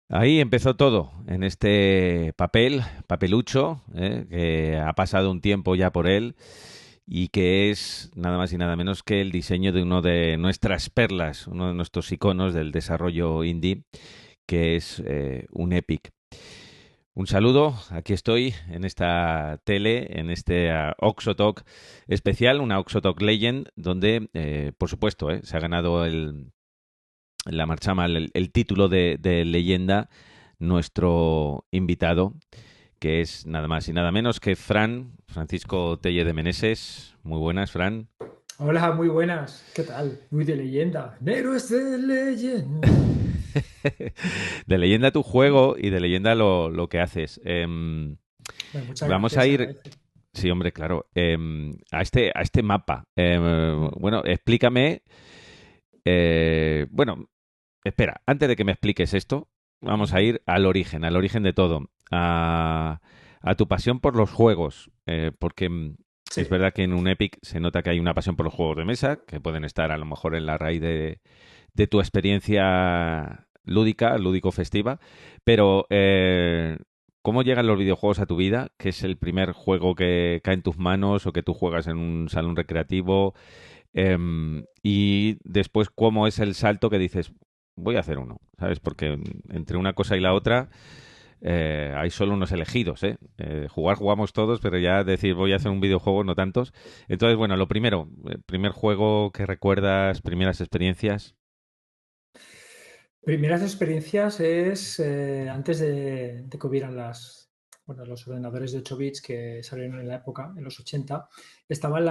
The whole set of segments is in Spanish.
Ahí empezó todo, en este papelucho, que ha pasado un tiempo ya por él y que es nada más y nada menos que el diseño de uno de nuestras perlas, uno de nuestros iconos del desarrollo indie, que es un Epic. Un saludo, aquí estoy en esta tele, en este Oxotalk especial, una Oxotalk Legend, donde, por supuesto, se ha ganado la marchama, el título de leyenda, nuestro invitado, que es nada más y nada menos que Francisco Telle de Meneses. Muy buenas, Fran. Hola, muy buenas. ¿Qué tal? Muy de leyenda. Héroes de leyenda. De leyenda tu juego y de leyenda lo que haces. Bueno, muchas Vamos gracias, a se ir, agradece. sí, hombre, claro, a este mapa. Mm. Bueno, explícame. Bueno, espera, antes de que me expliques esto, vamos a Ujú. ir al origen de todo, a tu pasión por los juegos, porque es Sí. verdad que en un Epic se nota que hay una pasión por los juegos de mesa, que pueden estar a lo mejor en la raíz de tu experiencia lúdica, lúdico-festiva, pero ¿cómo llegan los videojuegos a tu vida? ¿Qué es el primer juego que cae en tus manos o que tú juegas en un salón recreativo? Y después, ¿cómo es el salto que dices, voy a hacer uno? ¿Sabes? Porque entre una cosa y la otra hay solo unos elegidos, ¿eh? Jugar jugamos todos, pero ya decir, voy a hacer un videojuego, no tantos. Entonces, bueno, lo primero, primer juego que recuerdas, primeras experiencias. Primeras experiencias es antes de que hubieran los ordenadores de 8 bits que salieron en la época, en los 80, estaban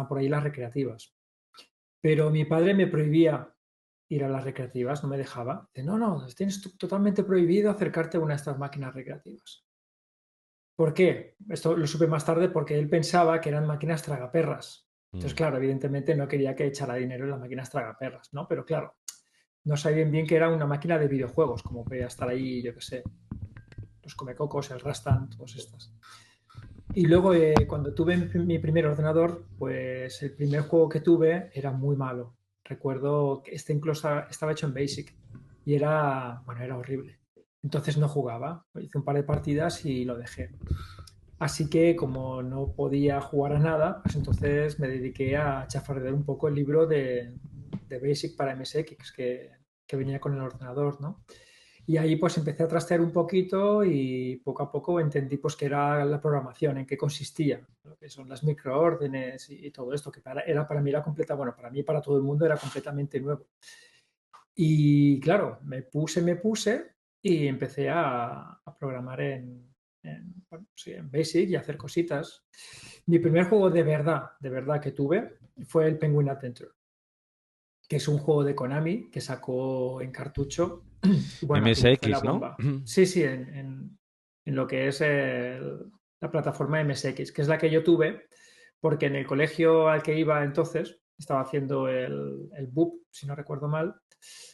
por ahí las recreativas. Pero mi padre me prohibía ir a las recreativas, no me dejaba. Dice, no, no, tienes totalmente prohibido acercarte a una de estas máquinas recreativas. ¿Por qué? Esto lo supe más tarde porque él pensaba que eran máquinas tragaperras. Entonces, Mm. claro, evidentemente no quería que echara dinero en las máquinas tragaperras, ¿no? Pero claro, no sabían bien que era una máquina de videojuegos, como podía estar ahí, yo qué sé, los Comecocos, el Rastan, todas estas. Y luego, cuando tuve mi primer ordenador, pues el primer juego que tuve era muy malo. Recuerdo que este incluso estaba hecho en Basic y era horrible. Entonces no jugaba. Hice un par de partidas y lo dejé. Así que como no podía jugar a nada, pues entonces me dediqué a chafardear un poco el libro de Basic para MSX que venía con el ordenador, ¿no? Y ahí pues empecé a trastear un poquito y poco a poco entendí pues qué era la programación, en qué consistía, lo que son las microórdenes y todo esto, que para mí era completa, bueno, para mí y para todo el mundo era completamente nuevo. Y claro, me puse y empecé a programar bueno, sí, en Basic y a hacer cositas. Mi primer juego de verdad que tuve fue el Penguin Adventure, que es un juego de Konami que sacó en cartucho. Y bueno, aquello fue la MSX, ¿no? bomba. Sí, sí, en lo que es la plataforma MSX, que es la que yo tuve, porque en el colegio al que iba entonces, estaba haciendo el BUP, si no recuerdo mal,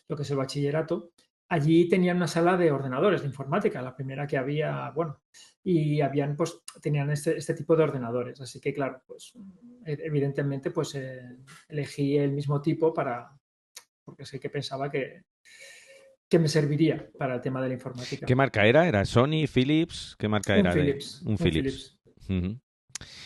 lo que es el bachillerato. Allí tenían una sala de ordenadores de informática, la primera que había, bueno, y tenían este tipo de ordenadores. Así que, claro, pues evidentemente, pues elegí el mismo tipo porque sé que pensaba que me serviría para el tema de la ¿Qué informática. marca era? ¿Era Sony, Philips? ¿Qué marca Un era de Philips, un un Philips? Philips, Ujú.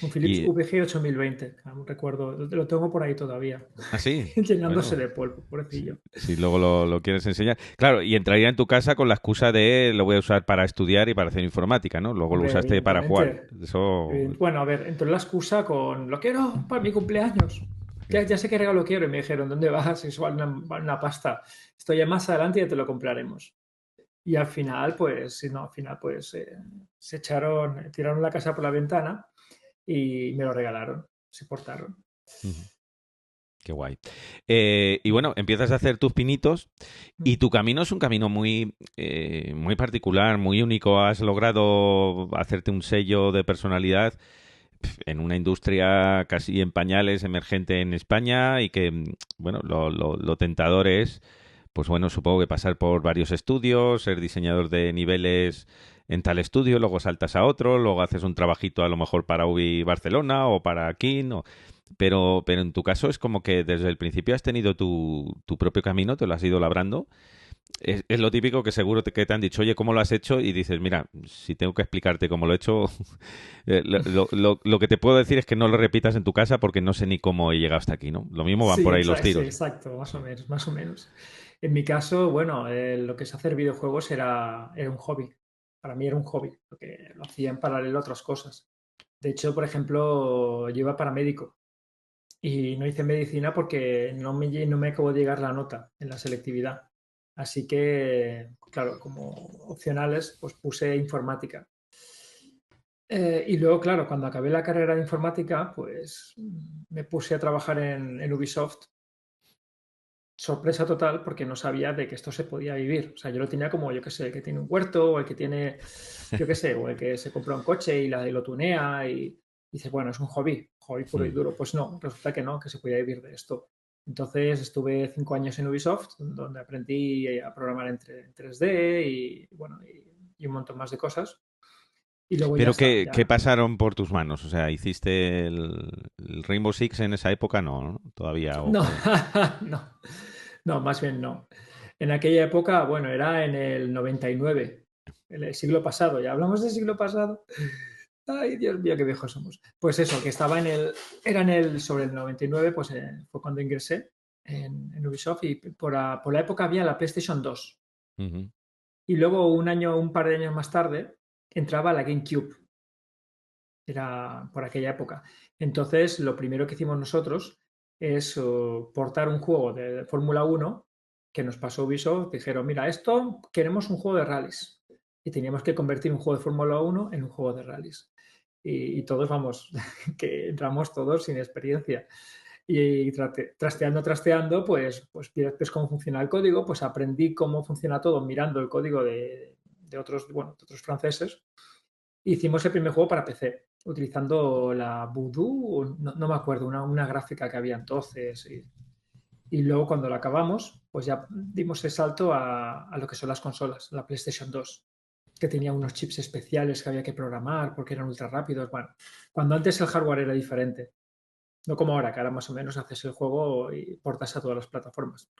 un Philips Y VG 8020, aún recuerdo, lo tengo por ahí todavía, así, llenándose bueno, de polvo, si, pobrecillo. si luego lo quieres enseñar. Claro, y entraría en tu casa con la excusa de lo voy a usar para estudiar y para hacer informática, ¿no? Luego lo Hombre, usaste para jugar. evidentemente. Eso. Bueno, a ver, entró la excusa con lo quiero para mi cumpleaños. Ya sé qué regalo quiero. Y me dijeron, ¿dónde vas? Eso vale una pasta. Esto ya más adelante ya te lo compraremos. Y al final, pues, sí, no, al final, pues, tiraron la casa por la ventana y me lo regalaron. Se portaron. Ujú. Qué guay. Y bueno, empiezas a hacer tus pinitos y Mm. tu camino es un camino muy particular, muy único. Has logrado hacerte un sello de personalidad en una industria casi en pañales, emergente en España y que, bueno, lo tentador es, pues bueno, supongo que pasar por varios estudios, ser diseñador de niveles en tal estudio, luego saltas a otro, luego haces un trabajito a lo mejor para UBI Barcelona o para King, pero en tu caso es como que desde el principio has tenido tu propio camino, te lo has ido labrando es lo típico que seguro que te han dicho, oye, ¿cómo lo has hecho? Y dices, mira, si tengo que explicarte cómo lo he hecho, lo que te puedo decir es que no lo repitas en tu casa porque no sé ni cómo he llegado hasta aquí, ¿no? Lo mismo van Sí, por ahí los sí, tiros. exacto, más o menos, más o menos. En mi caso, bueno, lo que es hacer videojuegos era un hobby. Para mí era un hobby, porque lo hacía en paralelo a otras cosas. De hecho, por ejemplo, yo iba paramédico y no hice medicina porque no me acabó de llegar la nota en la selectividad. Así que, claro, como opcionales, pues puse informática. Y luego, claro, cuando acabé la carrera de informática, pues me puse a trabajar en Ubisoft. Sorpresa total porque no sabía de que esto se podía vivir. O sea, yo lo tenía como, yo qué sé, el que tiene un huerto o el que tiene, yo qué sé, o el que se compra un coche y lo tunea y dice, bueno, es un hobby puro y Mm. duro. Pues no, resulta que no, que se podía vivir de esto. Entonces estuve 5 años en Ubisoft, donde aprendí a programar en 3D bueno, y un montón más de cosas. Y luego ya Pero está, ¿qué ya. pasaron por tus manos? O sea, ¿hiciste el Rainbow Six en esa época? No, ¿no? Todavía. No, no, no, más bien no. En aquella época, bueno, era en el 99, el siglo pasado, ya hablamos del siglo pasado. Ay, Dios mío, qué viejos somos. Pues eso, que estaba era sobre el 99, pues fue cuando ingresé en Ubisoft y por la época había la PlayStation 2. Ujú. Y luego un par de años más tarde, entraba la GameCube, era por aquella época. Entonces, lo primero que hicimos nosotros es portar un juego de Fórmula 1 que nos pasó Ubisoft. Dijeron, mira, esto queremos un juego de rallies. Y teníamos que convertir un juego de Fórmula 1 en un juego de rallies. Y todos, vamos, que entramos todos sin experiencia. Y trasteando, pues ves cómo funciona el código, pues aprendí cómo funciona todo mirando el código de otros, bueno, de otros franceses. Hicimos el primer juego para PC, utilizando la Voodoo, no me acuerdo, una gráfica que había entonces. Y luego cuando lo acabamos, pues ya dimos el salto a lo que son las consolas, la PlayStation 2, que tenía unos chips especiales que había que programar porque eran ultra rápidos. Bueno, cuando antes el hardware era diferente, no como ahora, que ahora más o menos haces el juego y portas a todas las plataformas.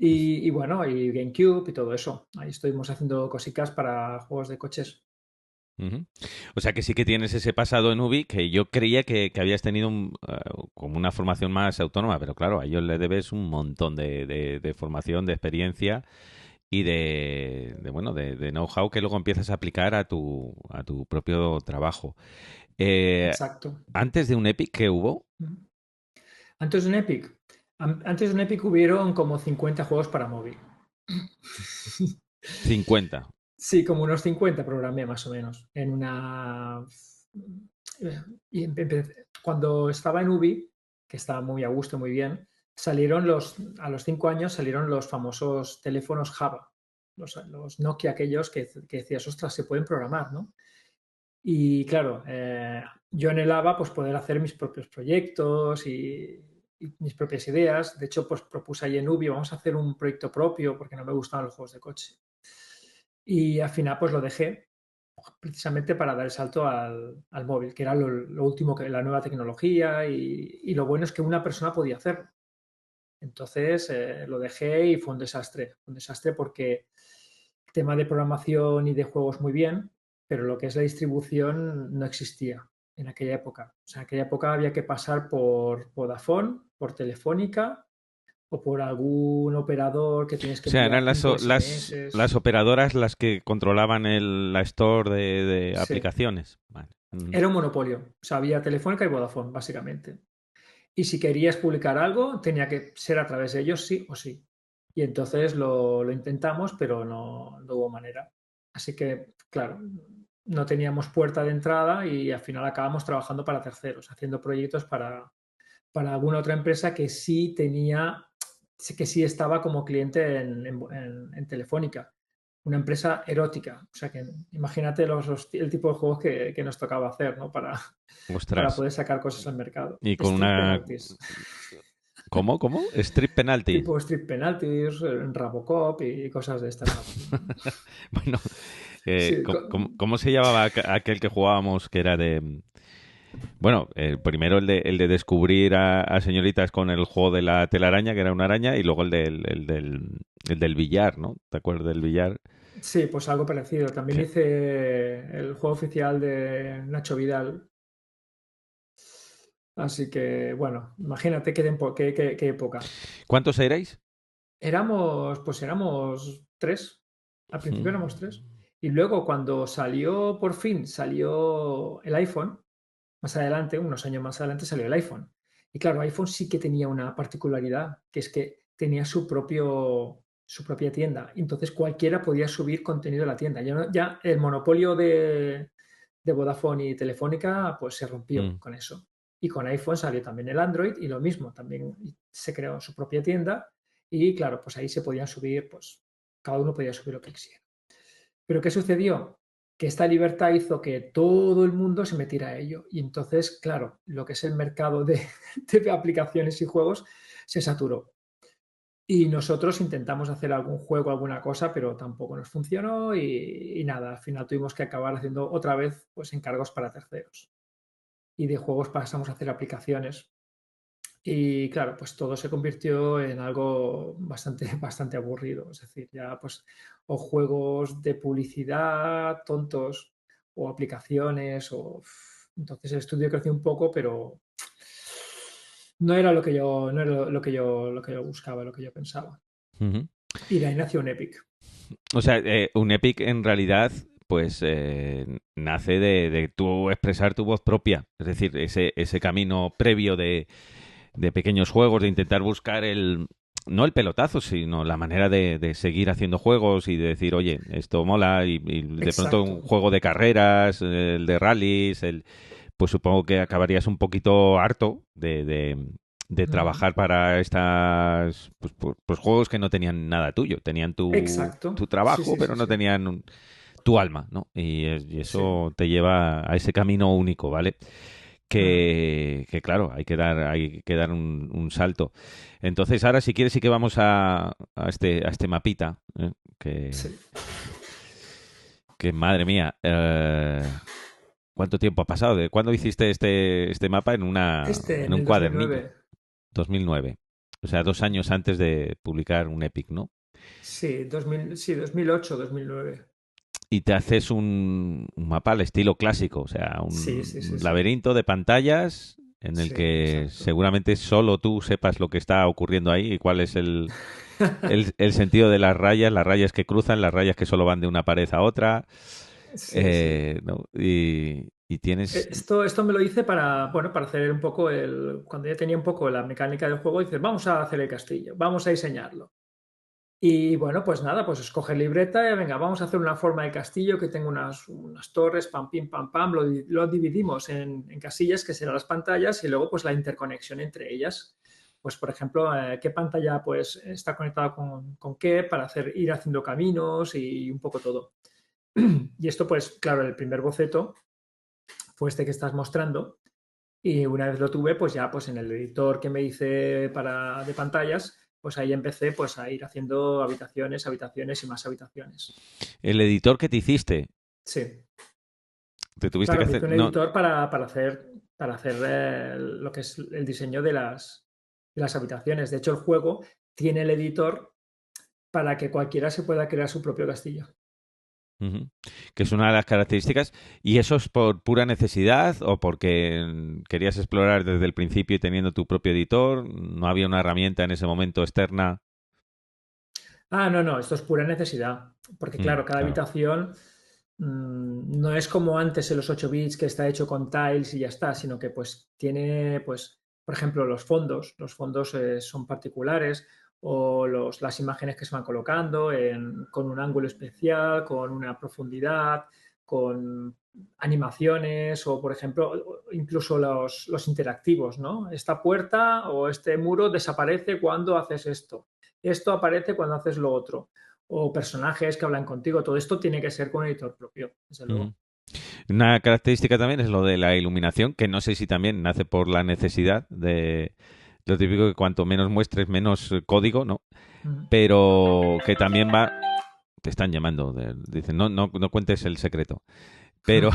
Y bueno, y GameCube y todo eso. Ahí estuvimos haciendo cositas para juegos de coches. Ujú. O sea que sí que tienes ese pasado en Ubi que yo creía que habías tenido como una formación más autónoma, pero claro, a ellos le debes un montón de formación, de experiencia y bueno, de know-how que luego empiezas a aplicar a tu propio trabajo. Eh, Exacto. Antes de un Epic, ¿qué hubo? Antes de un Epic. Antes de un Epic hubieron como 50 juegos para móvil. 50. Sí, como unos 50 programé más o menos. Cuando estaba en Ubi, que estaba muy a gusto, muy bien, a los 5 años salieron los famosos teléfonos Java, los Nokia aquellos que decías, ostras, se pueden programar, ¿no? Y claro, yo anhelaba pues poder hacer mis propios proyectos y mis propias ideas. De hecho, pues propuse ahí en Ubi, vamos a hacer un proyecto propio porque no me gustaban los juegos de coche. Y al final pues lo dejé precisamente para dar el salto al móvil, que era lo último, la nueva tecnología y lo bueno es que una persona podía hacerlo. Entonces lo dejé y fue un desastre porque el tema de programación y de juegos muy bien, pero lo que es la distribución no existía en aquella época. O sea, en aquella época había que pasar por Vodafone, por Telefónica o por algún operador que tienes O que sea, eran enviar 5 las SMS. operadoras las que controlaban la store de Sí, aplicaciones. Vale. Ujú. era un monopolio. O sea, había Telefónica y Vodafone, básicamente. Y si querías publicar algo, tenía que ser a través de ellos, sí o sí. Y entonces lo intentamos, pero no hubo manera. Así que, claro, no teníamos puerta de entrada y al final acabamos trabajando para terceros, haciendo proyectos para alguna otra empresa que sí que sí estaba como cliente en Telefónica. Una empresa erótica. O sea que imagínate el tipo de juegos que nos tocaba hacer, ¿no? Para Ostras. poder sacar cosas al mercado. Y con Street una... penalties. ¿Cómo? ¿Cómo? Street penalty. Tipo street penalties, Rabocop y cosas de estas. Bueno, Sí, ¿cómo se llamaba aquel que jugábamos que era Bueno, primero el de descubrir a señoritas con el juego de la telaraña, que era una araña, y luego el del billar, ¿no? ¿Te acuerdas del billar? Sí, pues algo parecido. También Que- hice el juego oficial de Nacho Vidal. Así que, bueno, imagínate qué época. ¿Cuántos erais? Éramos tres. Al principio éramos tres. Y luego, cuando por fin salió el iPhone, más adelante, unos años más adelante, salió el iPhone. Y claro, iPhone sí que tenía una particularidad, que es que tenía su propia tienda. Entonces cualquiera podía subir contenido a la tienda. Ya el monopolio de Vodafone y Telefónica pues se rompió Mm. con eso. Y con iPhone salió también el Android y lo mismo, también se creó su propia tienda y claro, pues ahí se podían subir, pues cada uno podía subir lo que quisiera. Pero ¿qué sucedió? Que esta libertad hizo que todo el mundo se metiera a ello. Y entonces, claro, lo que es el mercado de aplicaciones y juegos se saturó. Y nosotros intentamos hacer algún juego, alguna cosa, pero tampoco nos funcionó y nada, al final tuvimos que acabar haciendo otra vez pues, encargos para terceros. Y de juegos pasamos a hacer aplicaciones. Y claro, pues todo se convirtió en algo bastante aburrido. Es decir, ya pues o juegos de publicidad tontos o aplicaciones o entonces el estudio creció un poco, pero no era lo que yo buscaba, lo que yo pensaba. Ujú. Y de ahí nació un Epic. O sea, un Epic en realidad, pues nace de tú expresar tu voz propia. Es decir, ese camino previo de pequeños juegos, de intentar buscar no el pelotazo, sino la manera de seguir haciendo juegos y de decir, oye, esto mola, y de pronto un Exacto. juego de carreras, el de rallies, pues supongo que acabarías un poquito harto de Ujú. trabajar para pues juegos que no tenían nada tuyo, tenían tu Exacto. Sí, trabajo, sí, pero sí, no sí. tenían tu alma, ¿no? Y Sí. eso te lleva a ese camino único, ¿vale? Ajá. Que claro, hay que dar un salto. Entonces, ahora si quieres sí que vamos a este mapita, ¿eh? que, Sí. que madre mía, ¿cuánto tiempo ha pasado? ¿De cuándo hiciste este mapa en En un el dos mil cuadernillo? nueve 2009. O sea, 2 años antes de publicar un Epic, ¿no? Sí, 2000, sí, 2008, 2009. Y te haces un mapa al estilo clásico, o sea, Sí, sí, un sí, sí. laberinto de pantallas en el Sí, que exacto. seguramente solo tú sepas lo que está ocurriendo ahí y cuál es el sentido de las rayas que cruzan, las rayas que solo van de una pared a otra, Sí, sí. ¿no? Y tienes... Esto me lo hice para, bueno, para hacer un poco cuando ya tenía un poco la mecánica del juego, dices, vamos a hacer el castillo, vamos a diseñarlo. Y bueno, pues nada, pues escoger libreta y venga, vamos a hacer una forma de castillo que tenga unas torres, pam, pim, pam, pam, lo dividimos en casillas que serán las pantallas y luego pues la interconexión entre ellas. Pues por ejemplo, qué pantalla pues está conectada con qué para ir haciendo caminos y un poco todo. Y esto pues claro, el primer boceto fue este que estás mostrando y una vez lo tuve, pues ya pues en el editor que me hice de pantallas, pues ahí empecé pues a ir haciendo habitaciones, habitaciones y más habitaciones. El editor que te hiciste, Sí, te tuviste que claro, me hacer... hice un No, editor para hacer lo que es el diseño de las habitaciones. De hecho, el juego tiene el editor para que cualquiera se pueda crear su propio castillo. ujú, que es una de las características. ¿Y eso es por pura necesidad o porque querías explorar desde el principio y teniendo tu propio editor? ¿No había una herramienta en ese momento externa? Ah, no, no, esto es pura necesidad, porque claro, cada Claro. habitación no es como antes en los 8 bits que está hecho con tiles y ya está, sino que pues tiene, pues, por ejemplo, los fondos son particulares o las imágenes que se van colocando con un ángulo especial, con una profundidad, con animaciones o, por ejemplo, incluso los interactivos, ¿no? Esta puerta o este muro desaparece cuando haces esto. Esto aparece cuando haces lo otro. O personajes que hablan contigo. Todo esto tiene que ser con editor propio, desde Ujú. luego. Una característica también es lo de la iluminación, que no sé si también nace por la necesidad de lo típico que cuanto menos muestres, menos código, ¿no? Mm. Pero que también va... Te están llamando, dicen, no, no, no cuentes el secreto. Pero,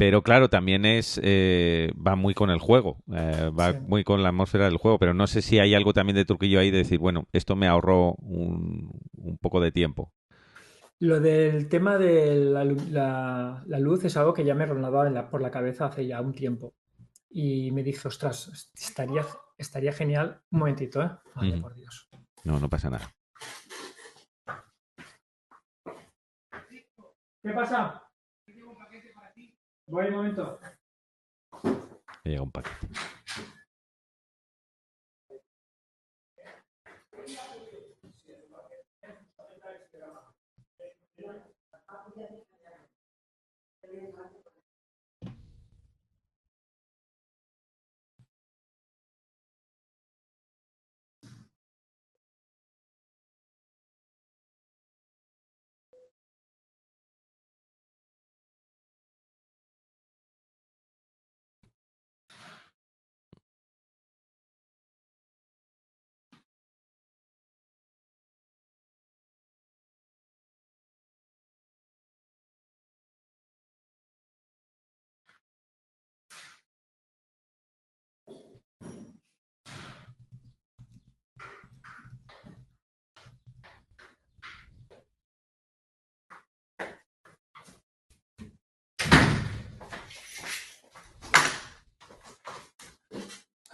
Pero claro, también va muy con el juego, va Sí. muy con la atmósfera del juego, pero no sé si hay algo también de truquillo ahí de decir, bueno, esto me ahorró un poco de tiempo. Lo del tema de la luz es algo que ya me rondaba por la cabeza hace ya un tiempo. Y me dije, ostras, estaría genial. Un momentito, ¿eh? Vaya Ujú. por Dios. No, no pasa nada. ¿Qué pasa? Voy un momento. Me llega un paquete.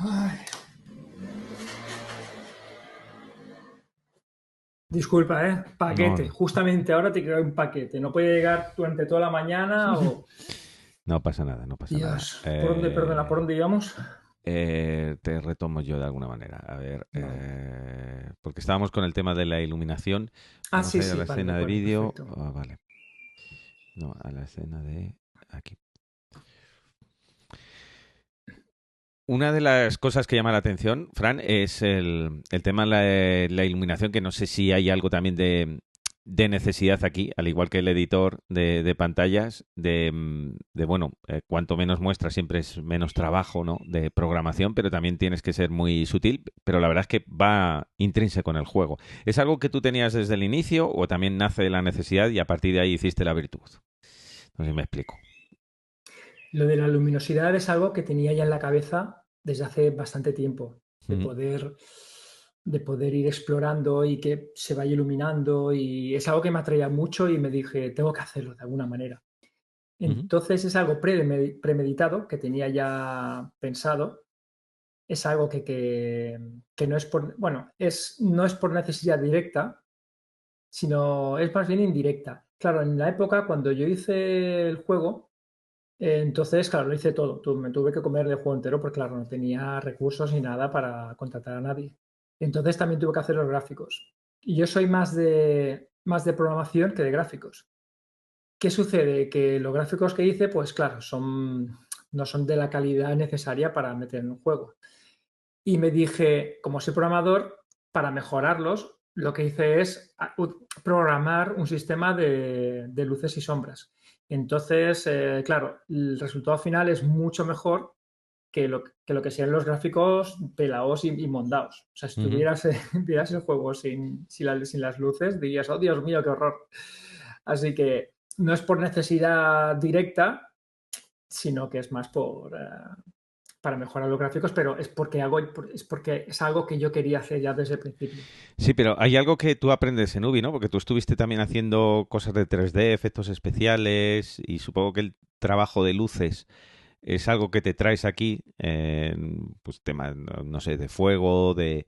Ay, disculpa, ¿eh? No, Paquete. no. Justamente ahora te queda un paquete. No puede llegar durante toda la mañana o... No pasa nada, no pasa nada. Dios, ¿por dónde, perdona, por dónde íbamos? Te retomo yo de alguna manera. A ver, Vale. porque estábamos con el tema de la iluminación. Ah, Vamos sí, a ir a sí, la vale, de escena de acuerdo, vídeo. perfecto. Ah, vale. No, a la escena de aquí. Una de las cosas que llama la atención, Fran, es el tema de la iluminación, que no sé si hay algo también de necesidad aquí, al igual que el editor de pantallas, bueno, cuanto menos muestras siempre es menos trabajo, ¿no? De programación, pero también tienes que ser muy sutil, pero la verdad es que va intrínseco en el juego. ¿Es algo que tú tenías desde el inicio o también nace de la necesidad y a partir de ahí hiciste la virtud? No sé si me explico. Lo de la luminosidad es algo que tenía ya en la cabeza desde hace bastante tiempo, de Ujú, poder, de poder ir explorando y que se vaya iluminando y es algo que me atraía mucho y me dije, tengo que hacerlo de alguna manera. ujú, Entonces es algo premeditado que tenía ya pensado, es algo que no es por, bueno, no es por necesidad directa, sino es más bien indirecta. Claro, en la época cuando yo hice el juego, entonces, claro, lo hice todo. Me tuve que comer el juego entero porque, claro, no tenía recursos ni nada para contratar a nadie. Entonces también tuve que hacer los gráficos. Y yo soy más de programación que de gráficos. ¿Qué sucede? Que los gráficos que hice, pues claro, no son de la calidad necesaria para meter en un juego. Y me dije, como soy programador, para mejorarlos, lo que hice es programar un sistema de luces y sombras. Entonces, claro, el resultado final es mucho mejor que lo que sean los gráficos pelados y mondados. O sea, si ujú. tuvieras vieras el juego sin las luces, dirías, oh Dios mío, qué horror. Así que no es por necesidad directa, sino que es más para mejorar los gráficos, pero es porque es algo que yo quería hacer ya desde el principio. Sí, pero hay algo que tú aprendes en Ubi, ¿no? Porque tú estuviste también haciendo cosas de 3D, efectos especiales, y supongo que el trabajo de luces es algo que te traes aquí, pues tema, no sé, de fuego, de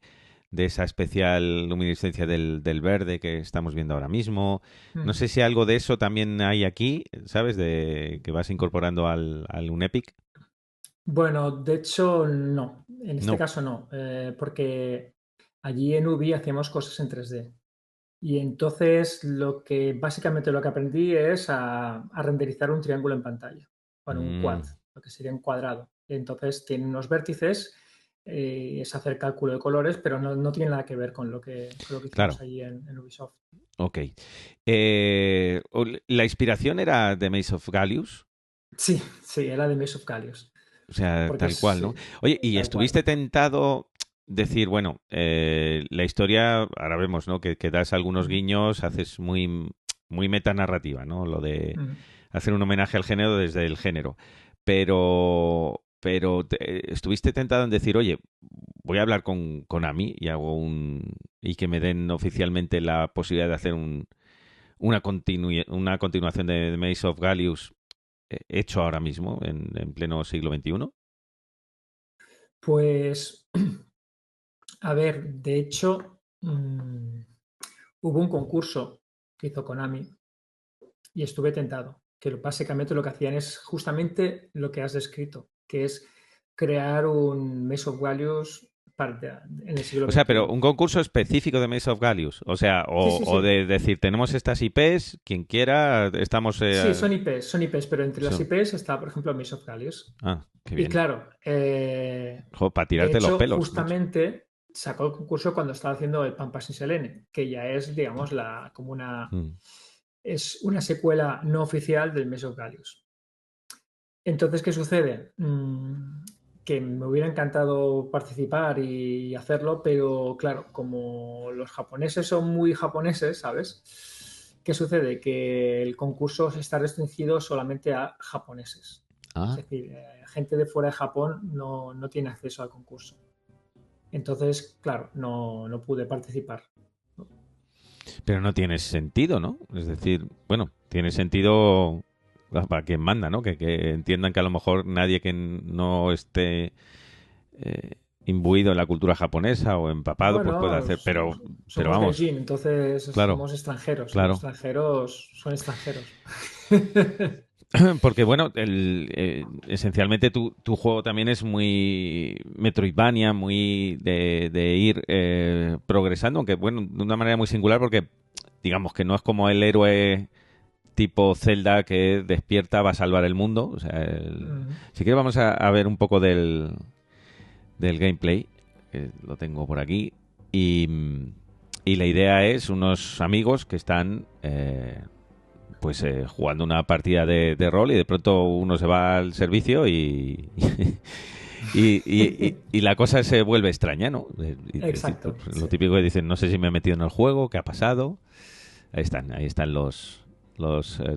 esa especial luminiscencia del verde que estamos viendo ahora mismo. No Mm. sé si algo de eso también hay aquí, ¿sabes? De que vas incorporando al Unepic. Bueno, de hecho, no. En este No. caso no, porque allí en UBI hacíamos cosas en 3D. Y entonces básicamente lo que aprendí es a renderizar un triángulo en pantalla, bueno, un quad, Mm, lo que sería un cuadrado. Entonces tiene unos vértices, es hacer cálculo de colores, pero no tiene nada que ver con lo que hicimos claro, allí en Ubisoft. ok. La inspiración era de Maze of Gallius. Sí, sí, era de Maze of Kalios, O sea, porque tal cual, ¿no? sí, Oye, ¿y tal cual. estuviste tentado decir, bueno, la historia, ahora vemos, ¿no? Que das algunos Ujú. guiños, haces muy muy metanarrativa, ¿no? Lo de Mm. hacer un homenaje al género desde el género. Pero estuviste tentado en decir, oye, voy a hablar con Konami y y que me den oficialmente la posibilidad de hacer una continuación de Maze of Gallius hecho ahora mismo, en pleno siglo XXI. Pues, a ver, de hecho, hubo un concurso que hizo Konami y estuve tentado, que básicamente lo que hacían es justamente lo que has descrito, que es crear un Maze of Gallius en el siglo O sea, pero XXI. un concurso específico de Maze of Gallius. O sea, Sí, sí, o sí. de decir, tenemos estas IPs, quien quiera, estamos... Sí, son IPs, pero entre las son- IPs está, por ejemplo, Maze of Gallius. Ah, qué Y bien. claro, Para de tirarte los hecho, pelos, macho. justamente sacó el concurso cuando estaba haciendo el Pampas sin Selene, que ya es, digamos, Mm. es una secuela no oficial del Maze of Gallius. Entonces, ¿qué sucede? Que me hubiera encantado participar y hacerlo, pero claro, como los japoneses son muy japoneses, ¿sabes? ¿Qué sucede? Que el concurso está restringido solamente a japoneses. Es Ah, decir, gente de fuera de Japón no tiene acceso al concurso. Entonces, claro, no pude participar. pero no tiene sentido, ¿no? Es decir, bueno, tiene sentido para quien manda, ¿no? Que entiendan que a lo mejor nadie que no esté eh, imbuido en la cultura japonesa o empapado, pues puede Bueno, hacer. Pero somos vamos, gaijin, entonces claro, somos extranjeros y los claro. extranjeros son extranjeros. Porque bueno, esencialmente tu juego también es muy Metroidvania, muy de ir progresando, aunque bueno, de una manera muy singular porque digamos que no es como el héroe tipo Zelda que despierta, va a salvar el mundo. O sea, si quieres vamos a ver un poco del gameplay, que lo tengo por aquí, y la idea es unos amigos que están pues jugando una partida de rol y de pronto uno se va al servicio y la cosa se vuelve extraña, ¿no? Exacto, Lo sí. típico que dicen, no sé si me he metido en el juego, ¿qué ha pasado? Ahí están los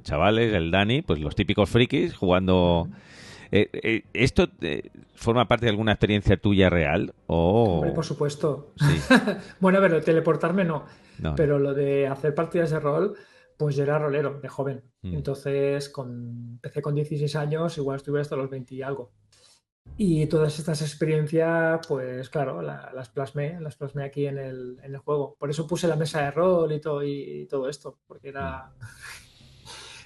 chavales, el Dani, pues los típicos frikis jugando. Ujú. ¿Esto forma parte de alguna experiencia tuya real? Hombre, O por supuesto. sí, Bueno, a ver, lo de teleportarme no, no, no. pero lo de hacer partidas de rol, pues yo era rolero de joven. Mm. Entonces, empecé con 16 años, igual estuve hasta los 20 y algo. Y todas estas experiencias, pues claro, las plasmé aquí en el juego. Por eso puse la mesa de rol y todo esto, porque Mm.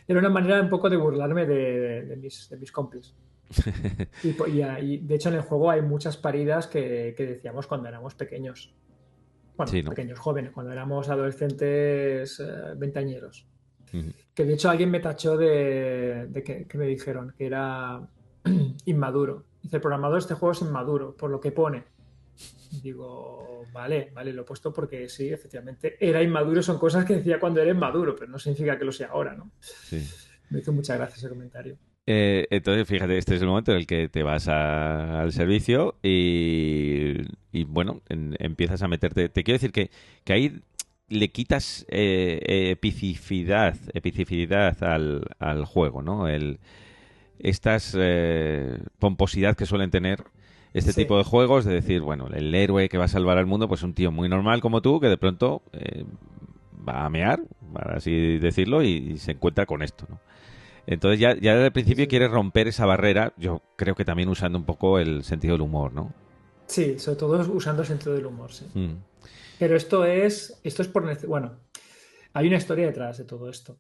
era una manera un poco de burlarme de mis compis. Y de hecho en el juego hay muchas paridas que decíamos cuando éramos pequeños. Bueno, Sí, ¿no? pequeños, jóvenes, cuando éramos adolescentes, veinteañeros. Mm. Que de hecho alguien me tachó de que me dijeron que era inmaduro. Dice, el programador de este juego es inmaduro, por lo que pone. Digo, vale, vale, lo he puesto porque sí, efectivamente, era inmaduro, son cosas que decía cuando era inmaduro, pero no significa que lo sea ahora, ¿no? Sí. Me hizo mucha gracia ese comentario. Entonces, fíjate, este es el momento en el que te vas al servicio y bueno, empiezas a meterte. Te quiero decir que ahí le quitas epicidad al juego, ¿no? Estas pomposidad que suelen tener este Sí, tipo de juegos, de decir, bueno, el héroe que va a salvar al mundo, pues un tío muy normal como tú, que de pronto va a mear, para así decirlo, y se encuentra con esto, ¿no? Entonces ya desde el sí, principio sí. quieres romper esa barrera, yo creo que también usando un poco el sentido del humor, ¿no? Sí, sobre todo usando el sentido del humor, sí. Mm. Pero esto es bueno, hay una historia detrás de todo esto.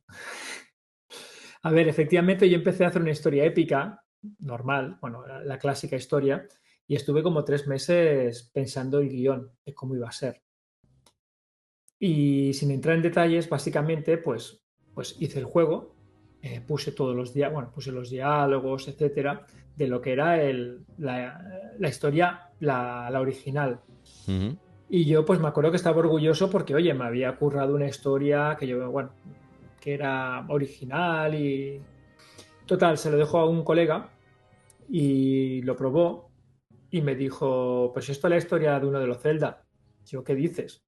A ver, efectivamente yo empecé a hacer una historia épica, normal, bueno, la clásica historia, y estuve como 3 meses pensando el guión de cómo iba a ser. Y sin entrar en detalles, básicamente, pues hice el juego, puse todos los días, bueno, puse los diálogos, etcétera, de lo que era la historia, la original. Ujú. Y yo pues me acuerdo que estaba orgulloso porque, oye, me había currado una historia que yo, bueno, que era original y... Total, se lo dejó a un colega y lo probó y me dijo, pues esto es la historia de uno de los Zelda. Yo, ¿qué dices?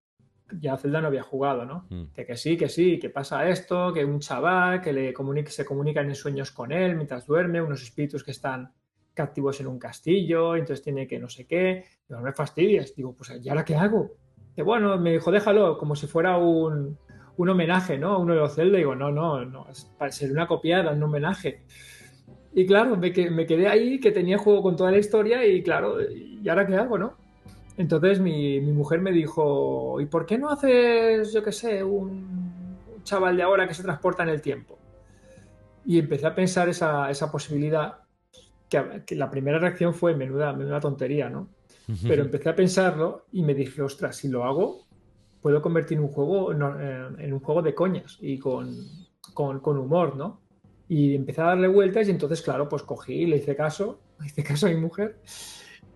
ya Zelda no había jugado, ¿no? Mm. De que sí, que pasa esto, que un chaval que se comunican en sueños con él mientras duerme, unos espíritus que están captivos en un castillo, entonces tiene que no sé qué. Pero no me fastidies. Digo, pues ¿y ahora qué hago? Que bueno, me dijo, déjalo, como si fuera un homenaje, ¿no? A uno de los Zelda. Digo, no, para ser una copiada, un homenaje. Y claro, me quedé ahí, que tenía juego con toda la historia y claro, ¿y ahora qué hago, no? Entonces mi mujer me dijo, ¿y por qué no haces, yo qué sé, un chaval de ahora que se transporta en el tiempo? Y empecé a pensar esa posibilidad, que la primera reacción fue menuda tontería, ¿no? Pero empecé a pensarlo y me dije, ostras, si lo hago, puedo convertir un juego en un juego de coñas y con humor, ¿no? Y empecé a darle vueltas y entonces, claro, pues cogí, le hice caso, le hice caso a mi mujer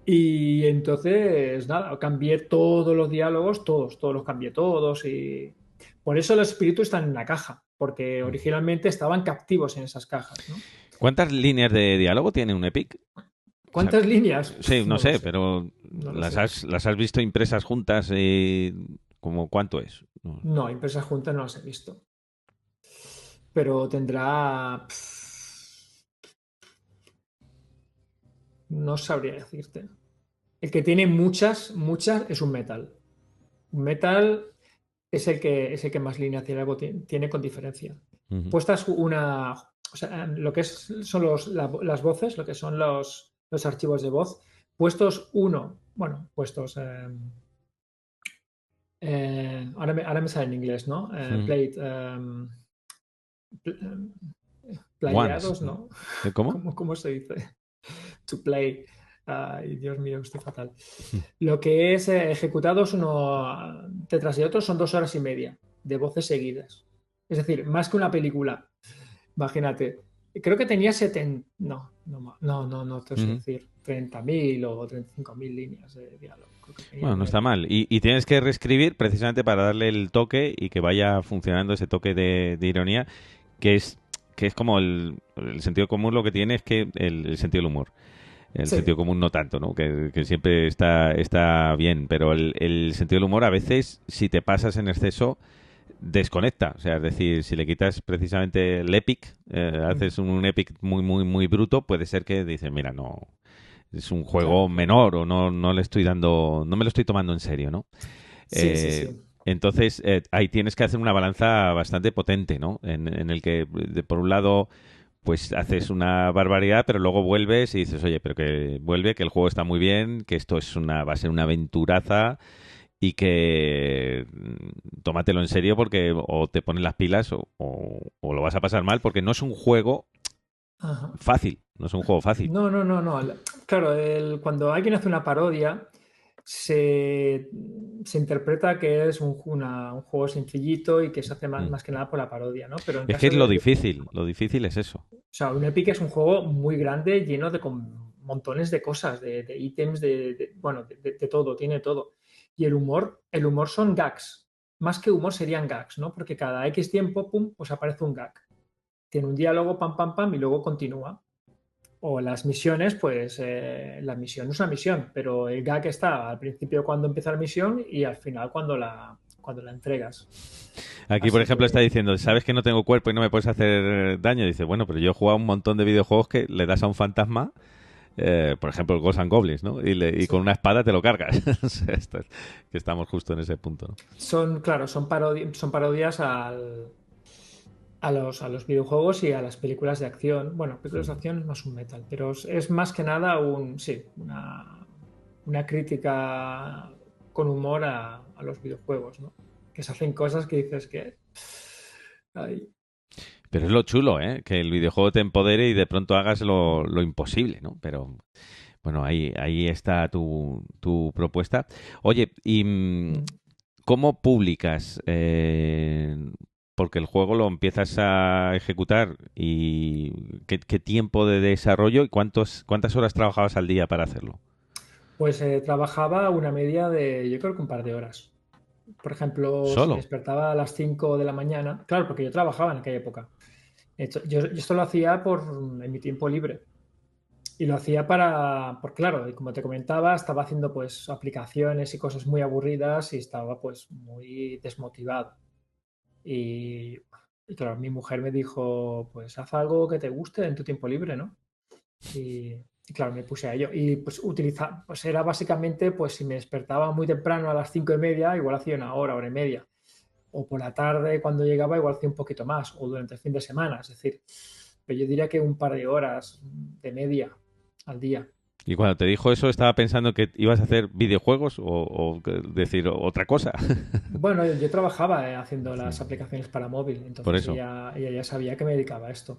y entonces, nada, cambié todos los diálogos, todos los cambié todos y por eso los espíritus están en la caja, porque originalmente estaban captivos en esas cajas, ¿no? ¿Cuántas líneas de diálogo tiene un Epic? O sea, ¿Cuántas líneas? sí, no No lo sé, sé, pero no lo sé. las has visto impresas juntas y como cuánto es. No. No, empresas juntas no las he visto, pero tendrá, no sabría decirte. El que tiene muchas es un metal. Un metal es el que más líneas de diálogo tiene con diferencia. Ujú. Puestas o sea, lo que son las voces, lo que son los archivos de voz, puestos uno, bueno, puestos, ahora me sale en inglés, ¿no? Ujú. Played, Once. playeados, ¿no? ¿Cómo? ¿Cómo se dice? To play. Ay, Dios mío, estoy fatal. Lo que es ejecutados uno detrás de otro son 2 horas y media de voces seguidas. Es decir, más que una película. Imagínate. Creo que tenía 70. No, te sé Ujú. decir. 30.000 o 35.000 líneas de diálogo. Creo que tenía Bueno, un no está Epic. mal. Y tienes que reescribir precisamente para darle el toque y que vaya funcionando ese toque de ironía, que es, que es como el sentido común lo que tiene es que el sentido del humor. El Sí, sentido común no tanto, ¿no? Que siempre está bien, pero el sentido del humor a veces, si te pasas en exceso, desconecta. O sea, es decir, si le quitas precisamente el epic, haces un epic muy bruto, puede ser que dices, mira, no, es un juego claro. menor o no le estoy dando, no me lo estoy tomando en serio, ¿no? Sí, sí, Eh, sí. entonces, ahí tienes que hacer una balanza bastante potente, ¿no? En el que, por un lado, pues haces una barbaridad, pero luego vuelves y dices, oye, pero que vuelve, que el juego está muy bien, que esto va a ser una aventuraza y que tómatelo en serio porque o te pones las pilas o lo vas a pasar mal porque no es un juego Ajá. fácil, no es un juego fácil. No. Claro, cuando alguien hace una parodia, se, se interpreta que es un juego sencillito y que se hace Mm. más que nada por la parodia, ¿no? Pero en Es que caso es lo difícil es eso. o sea, un Epic es un juego muy grande, lleno de con montones de cosas, de ítems, bueno, de todo, tiene todo. Y el humor son gags. Más que humor serían gags, ¿no? Porque cada X tiempo, pum, pues aparece un gag. Tiene un diálogo, pam, pam, pam, y luego continúa. O las misiones, pues la misión no es una misión, pero el gag está al principio cuando empieza la misión y al final cuando la entregas. Aquí, por Así ejemplo, está que, diciendo, ¿sabes que no tengo cuerpo y no me puedes hacer daño? Dice, bueno, pero yo he jugado un montón de videojuegos que le das a un fantasma, por ejemplo, el Ghosts and Goblins, ¿no? Y con sí. una espada te lo cargas. O sea, que estamos justo en ese punto, ¿no? Claro, son parodias a los videojuegos y a las películas de acción. Bueno, películas de Mm. acción es más un metal, pero es más que nada sí, una crítica con humor a los videojuegos, ¿no? Que se hacen cosas que dices que... Ay, Pero es lo chulo, ¿eh? Que el videojuego te empodere y de pronto hagas lo imposible, ¿no? Pero bueno, ahí está tu propuesta. Oye, ¿y mm. cómo publicas? Porque el juego lo empiezas a ejecutar y qué tiempo de desarrollo y cuántas horas trabajabas al día para hacerlo. Pues trabajaba una media de, yo creo que un par de horas. Por ejemplo, si me Solo. despertaba a las 5 de la mañana, claro, porque yo trabajaba en aquella época. Yo esto lo hacía en mi tiempo libre. Y lo hacía porque claro, y como te comentaba, estaba haciendo pues aplicaciones y cosas muy aburridas y estaba pues muy desmotivado. Y, y claro, mi mujer me dijo, pues haz algo que te guste en tu tiempo libre, ¿no? Y, y claro, me puse a ello. Y pues pues era básicamente, pues si me despertaba muy temprano a las 5:30, igual hacía una hora, hora y media. O por la tarde cuando llegaba, igual hacía un poquito más. O durante el fin de semana. Es decir, pero yo diría que un par de horas de media al día. Y cuando te dijo eso, estaba pensando que ibas a hacer videojuegos decir otra cosa. Bueno, yo trabajaba haciendo Sí, las aplicaciones para móvil, por entonces eso. ella ya sabía que me dedicaba a esto.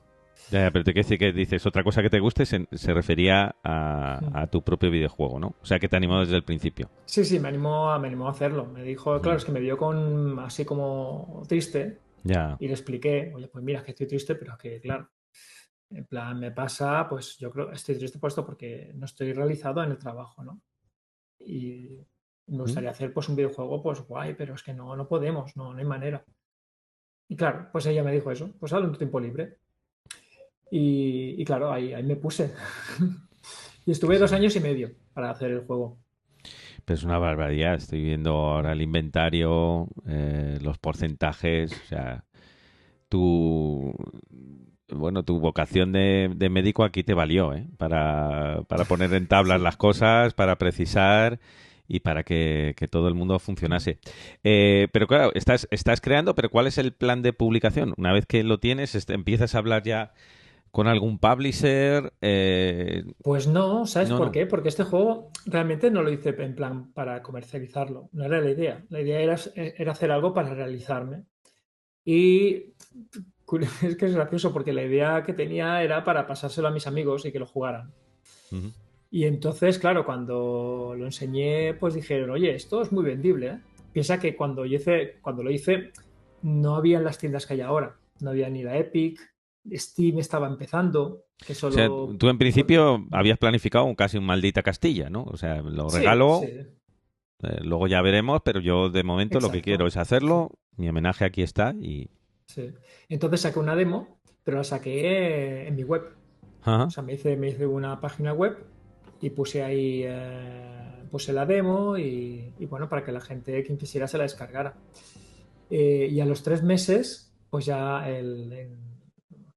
Ya, ya, pero te quiero decir que dices otra cosa que te guste se refería Mm. a tu propio videojuego, ¿no? O sea, que te animó desde el principio. Sí, sí, me animó a hacerlo. Me dijo, claro, Ujú. es que me vio así como triste Ya. y le expliqué, oye, pues mira, que estoy triste, pero que claro, en plan, me pasa, pues yo creo, estoy triste por esto porque no estoy realizado en el trabajo, ¿no? Y me ¿Mm? gustaría hacer pues un videojuego, pues guay, pero es que no podemos, no hay manera. Y claro, pues ella me dijo eso, pues hazlo en tu tiempo libre. Y claro, ahí me puse. Y Que estuve sí. 2 años y medio para hacer el juego. Pero es una barbaridad. Estoy viendo ahora el inventario, los porcentajes. O sea, tu, bueno, tu vocación de médico aquí te valió, ¿eh? Para poner en tablas Sí. las cosas, para precisar y para que todo el mundo funcionase. Pero claro, estás creando, pero ¿cuál es el plan de publicación? Una vez que lo tienes, empiezas a hablar ya con algún publisher. Pues no, ¿sabes No, por no. qué? Porque este juego realmente no lo hice en plan para comercializarlo. No era la idea. La idea era hacer algo para realizarme. Y es que es gracioso porque la idea que tenía era para pasárselo a mis amigos y que lo jugaran. Ujú. Y entonces, claro, cuando lo enseñé, pues dijeron, oye, esto es muy vendible, ¿eh? Piensa que cuando lo hice, no había en las tiendas que hay ahora. No había ni la Epic, Steam estaba empezando, que O sea, solo... tú en principio habías planificado casi un maldita Castilla, ¿no? O sea, lo Sí, regalo, sí, luego ya veremos, pero yo de momento lo que quiero exacto. es Sí, hacerlo, mi homenaje aquí está y... sí. Entonces saqué una demo, pero la saqué en mi web. O Ajá. sea, me hice una página web y puse ahí, puse la demo y bueno, para que la gente quien quisiera se la descargara. Y a los 3 meses, pues ya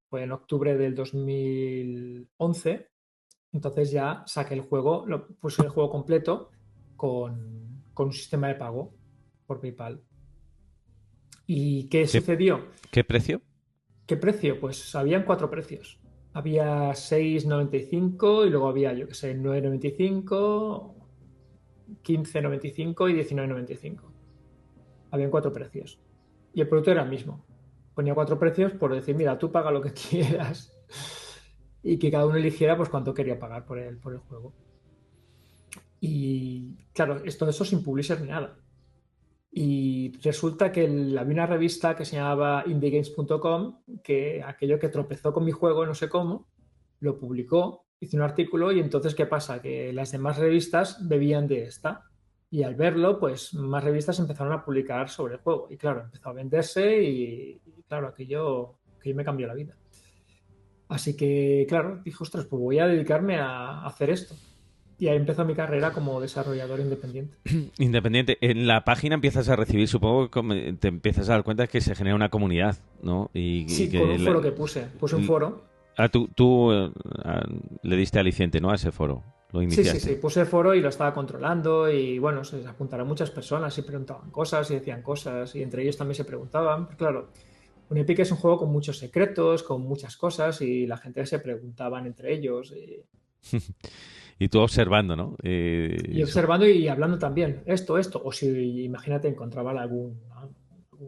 fue en octubre del 2011, entonces ya saqué el juego, puse el juego completo con un sistema de pago por PayPal. ¿Y qué ¿Qué, sucedió? qué precio? ¿Qué precio? Pues habían 4 precios. Había 6,95 y luego había, yo qué sé, 9,95, 15,95 y 19,95. Habían 4 precios. Y el producto era el mismo. Ponía 4 precios por decir, mira, tú paga lo que quieras. Y que cada uno eligiera pues cuánto quería pagar por el juego. Y claro, esto eso sin publisher ni nada. Y resulta que había una revista que se llamaba indiegames.com que aquello que tropezó con mi juego, no sé cómo, lo publicó, hizo un artículo y entonces, ¿qué pasa? Que las demás revistas bebían de esta. Y al verlo, pues más revistas empezaron a publicar sobre el juego. Y claro, empezó a venderse y claro, aquello me cambió la vida. Así que, claro, dije, ostras, pues voy a dedicarme a hacer esto. Y ahí empezó mi carrera como desarrollador independiente. Independiente. En la página empiezas a recibir, supongo que te empiezas a dar cuenta que se genera una comunidad, ¿no? Y Sí, con que un foro que puse un foro. le diste aliciente, ¿no? A ese foro. Lo Sí, sí, sí, iniciaste. puse el foro y lo estaba controlando y bueno, se apuntaron muchas personas y preguntaban cosas y decían cosas y entre ellos también se preguntaban. Pero claro, un Epic es un juego con muchos secretos, con muchas cosas y la gente se preguntaban entre ellos Y tú observando, ¿no? y observando y hablando también, esto, o si imagínate encontraban algún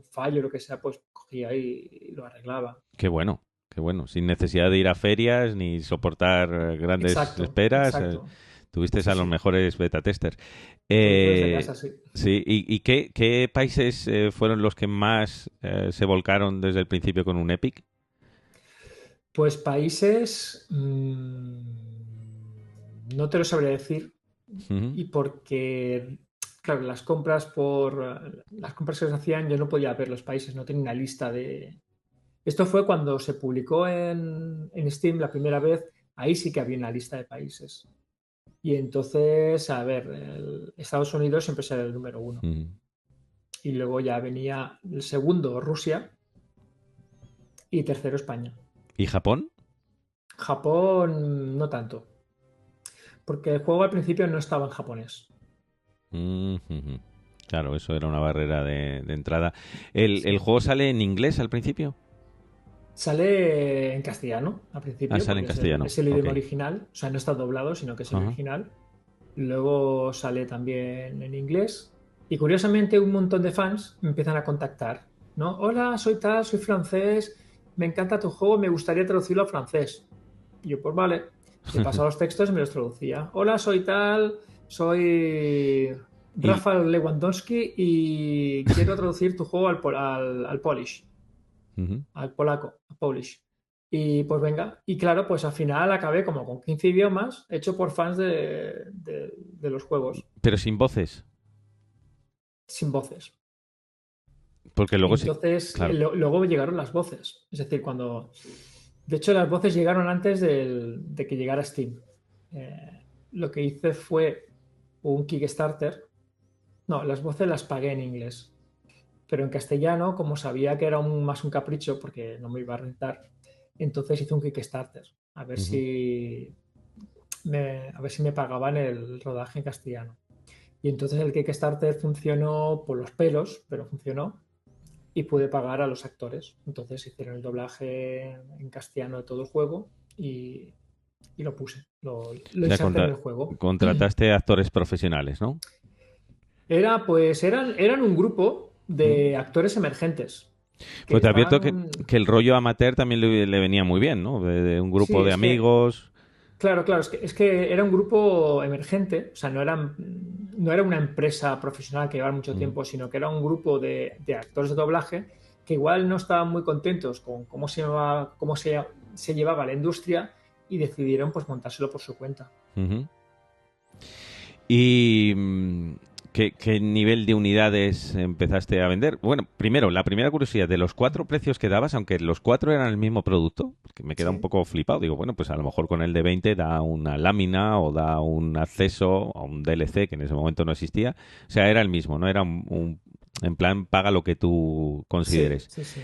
fallo o lo que sea, pues cogía y lo arreglaba. Qué bueno, qué bueno. Sin necesidad de ir a ferias ni soportar grandes Exacto, esperas, exacto. tuviste Sí, a los sí, mejores beta testers. todo desde casa, sí. Sí, ¿y qué países fueron los que más se volcaron desde el principio con un Epic? Pues países, no te lo sabría decir Ujú. y porque, claro, las compras que se hacían yo no podía ver los países, no tenía una lista de... Esto fue cuando se publicó en Steam la primera vez, ahí sí que había una lista de países. Y entonces, a ver, Estados Unidos siempre será el número uno. Y luego ya venía el segundo, Rusia, y tercero, España. ¿Y Japón? Japón, no tanto. Porque el juego al principio no estaba en japonés. Claro, eso era una barrera de entrada. ¿El Sí. juego sale en inglés al principio? Sale en castellano al Ah, principio, sale en porque castellano. es el Ok. idioma original. O sea, no está doblado, sino que es el Ajá. original. Luego sale también en inglés. Y curiosamente, un montón de fans me empiezan a contactar, ¿no? Hola, soy tal, soy francés, me encanta tu juego, me gustaría traducirlo a francés. Y yo, pues vale, le pasaba los textos y me los traducía. Hola, soy tal, soy Y, Rafael Lewandowski y quiero traducir tu juego al Polish, ujú. al polaco, al Polish. Y pues venga, y claro, pues al final acabé como con 15 idiomas hecho por fans de los juegos, Pero sin voces. sin voces. Porque luego sí. Entonces, Claro. luego llegaron las voces. Es decir, cuando... De hecho, las voces llegaron antes de que llegara Steam. Lo que hice fue un Kickstarter. No, las voces las pagué en inglés. Pero en castellano, como sabía que era más un capricho, porque no me iba a rentar, entonces hice un Kickstarter. Ujú. A ver si me pagaban el rodaje en castellano. Y entonces el Kickstarter funcionó por los pelos, pero funcionó y pude pagar a los actores. Entonces hicieron el doblaje en castellano de todo el juego y lo puse, O lo sea, inserté en el juego. contrataste actores profesionales, ¿no? Eran un grupo ¿Mm? de actores emergentes que Pues te advierto estaban... que el rollo amateur también le venía muy bien, ¿no? De un grupo Sí, de es que amigos. claro, es que era un grupo emergente, o sea, no era una empresa profesional que llevara mucho Mm. tiempo, sino que era un grupo de actores de doblaje que igual no estaban muy contentos con se llevaba la industria y decidieron pues montárselo por su cuenta. Ujú. ¿Y qué nivel de unidades empezaste a vender? Bueno, primero, la primera curiosidad, de los 4 precios que dabas, aunque los 4 eran el mismo producto, que me queda un Sí, poco flipado. Digo, bueno, pues a lo mejor con el de 20 da una lámina o da un acceso a un DLC que en ese momento no existía. O sea, era el mismo, no era en plan, paga lo que tú sí, consideres. sí, sí.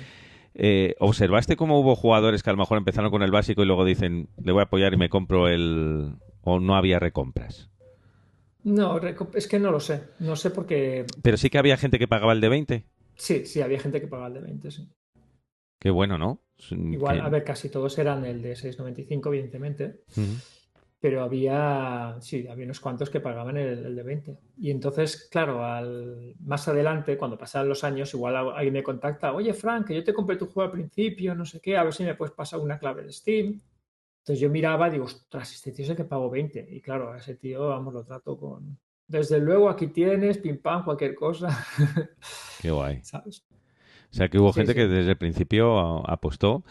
¿Observaste cómo hubo jugadores que a lo mejor empezaron con el básico y luego dicen, le voy a apoyar y me compro el... o no había recompras? No, es que no lo sé. No sé porque Pero sí que había gente que pagaba el de 20. sí, sí, había gente que pagaba el de 20, sí. Qué bueno, ¿no? Igual, a ver, casi todos eran el de 6,95, evidentemente. Ujú. Pero había unos cuantos que pagaban el de 20. Y entonces, claro, más adelante, cuando pasaban los años, igual alguien me contacta, oye, Frank, que yo te compré tu juego al principio, no sé qué, a ver si me puedes pasar una clave de Steam. Entonces yo miraba y digo, ostras, este tío es el que pagó 20. Y claro, a ese tío, vamos, lo trato con... Desde luego, aquí tienes, pim pam, cualquier cosa. Qué guay. ¿Sabes? O sea, que hubo Sí, gente que sí. desde el principio apostó.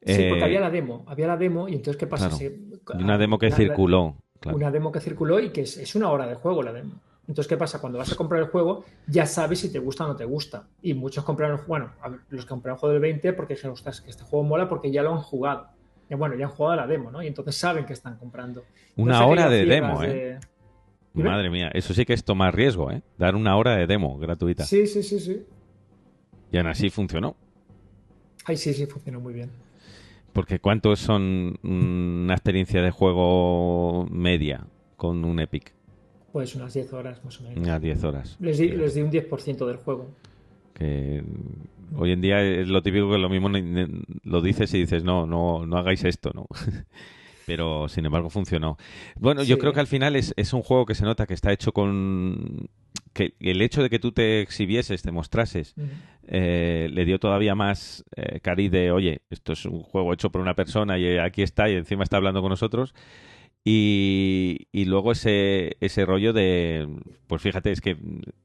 Sí, porque Eh, había la demo, y entonces, ¿qué pasa? claro. Y una demo que La, circuló. Claro. una demo que circuló y que es una hora de juego la demo. Entonces, ¿qué pasa? Cuando vas a comprar el juego, ya sabes si te gusta o no te gusta. Y muchos compraron, bueno, a ver, los que compraron el juego del 20 porque dijeron, ostras, que este juego mola porque ya lo han jugado. Ya, bueno, ya han jugado la demo, ¿no? Y entonces saben que están comprando. No Una se ha hora caído a de ciegas demo, ¿eh? de... ¿Dime? Madre mía, eso sí que es tomar riesgo, ¿eh? Dar una hora de demo gratuita. Sí, sí, sí, sí. Y aún así funcionó. Ay, sí, sí, funcionó muy bien. Porque ¿cuántos son una experiencia de juego media con un Epic? Pues unas 10 horas más o Unas menos. 10 horas. Les Fíjate. di un 10% del juego. Que hoy en día es lo típico que lo mismo lo dices y dices, no, no, no hagáis esto, ¿no? Pero sin embargo funcionó. Bueno, yo creo que Sí. al final es un juego que se nota que está hecho con... que el hecho de que tú te exhibieses, te mostrases, Ujú. le dio todavía más cariz de, oye, esto es un juego hecho por una persona y aquí está y encima está hablando con nosotros. Y luego ese rollo de, pues fíjate, es que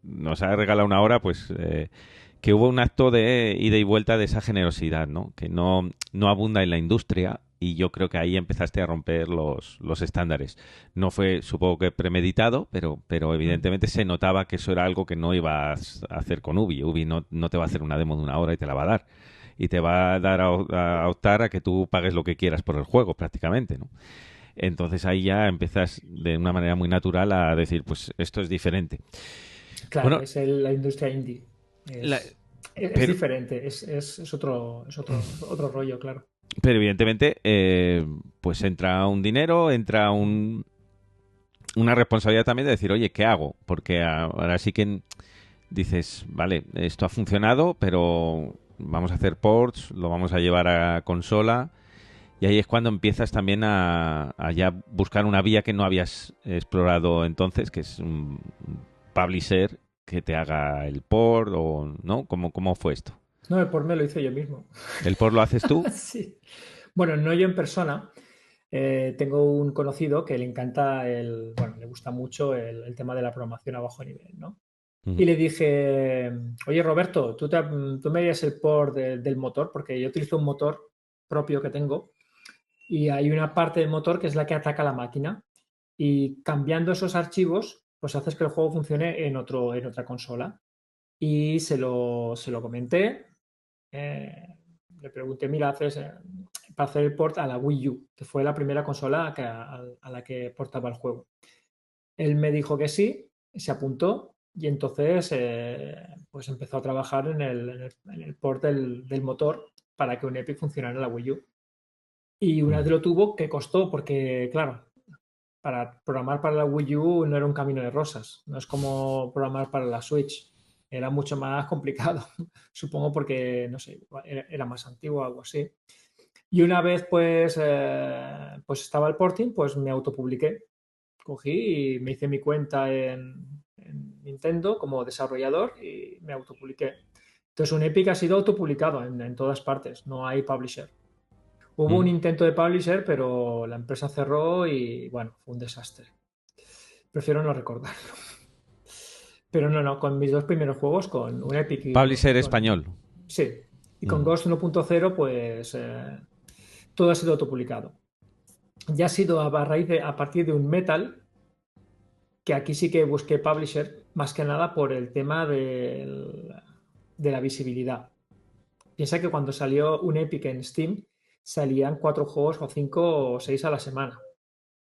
nos ha regalado una hora, pues que hubo un acto de ida y vuelta de esa generosidad, ¿no? Que no abunda en la industria y yo creo que ahí empezaste a romper los estándares. No fue, supongo que premeditado, pero Ujú. evidentemente se notaba que eso era algo que no ibas a hacer con Ubi. Ubi no te va a hacer una demo de una hora y te la va a dar. Y te va a dar a optar a que tú pagues lo que quieras por el juego, prácticamente, ¿no? Entonces ahí ya empiezas de una manera muy natural a decir, pues esto es diferente. Claro, Bueno, es la industria indie. la- Es pero, diferente, es otro rollo, claro. pero evidentemente, pues entra un dinero, entra una responsabilidad también de decir, oye, ¿qué hago? Porque ahora sí que dices, vale, esto ha funcionado, pero vamos a hacer ports, lo vamos a llevar a consola. Y ahí es cuando empiezas también a ya buscar una vía que no habías explorado entonces, que es un publisher que te haga el port o no. ¿Cómo fue esto? No, el por me lo hice yo mismo. ¿El port lo haces tú? Sí. Bueno, no yo en persona. Tengo un conocido que le encanta bueno, le gusta mucho el tema de la programación a bajo nivel, ¿no? Y Ujú. le dije, oye Roberto, tú me harías el port del motor, porque yo utilizo un motor propio que tengo y hay una parte del motor que es la que ataca la máquina y cambiando esos archivos, pues haces que el juego funcione en otra consola. Y se lo comenté, eh, le pregunté, mira, para hacer el port a la Wii U, que fue la primera consola a la que portaba el juego. Él me dijo que sí, se apuntó y entonces pues empezó a trabajar en el port del motor para que un Epic funcionara en la Wii U. Y una vez Mm. lo tuvo, que costó, porque claro, para programar para la Wii U no era un camino de rosas, no es como programar para la Switch, era mucho más complicado, supongo porque, no sé, era más antiguo o algo así. Y una vez pues estaba el porting, pues me autopubliqué, cogí y me hice mi cuenta en Nintendo como desarrollador y me autopubliqué. Entonces un Epic ha sido autopublicado en todas partes, no hay publisher. Hubo un Mm. intento de publisher, pero la empresa cerró y bueno, fue un desastre. Prefiero no recordarlo. Pero no, con mis dos primeros juegos, con un Epic Publisher español. sí, y con Mm. Ghost 1.0, pues todo ha sido autopublicado. Ya ha sido a partir de un Metal, que aquí sí que busqué publisher, más que nada por el tema de la visibilidad. Piensa que cuando salió un Epic en Steam, salían 4 juegos o 5 o 6 a la semana.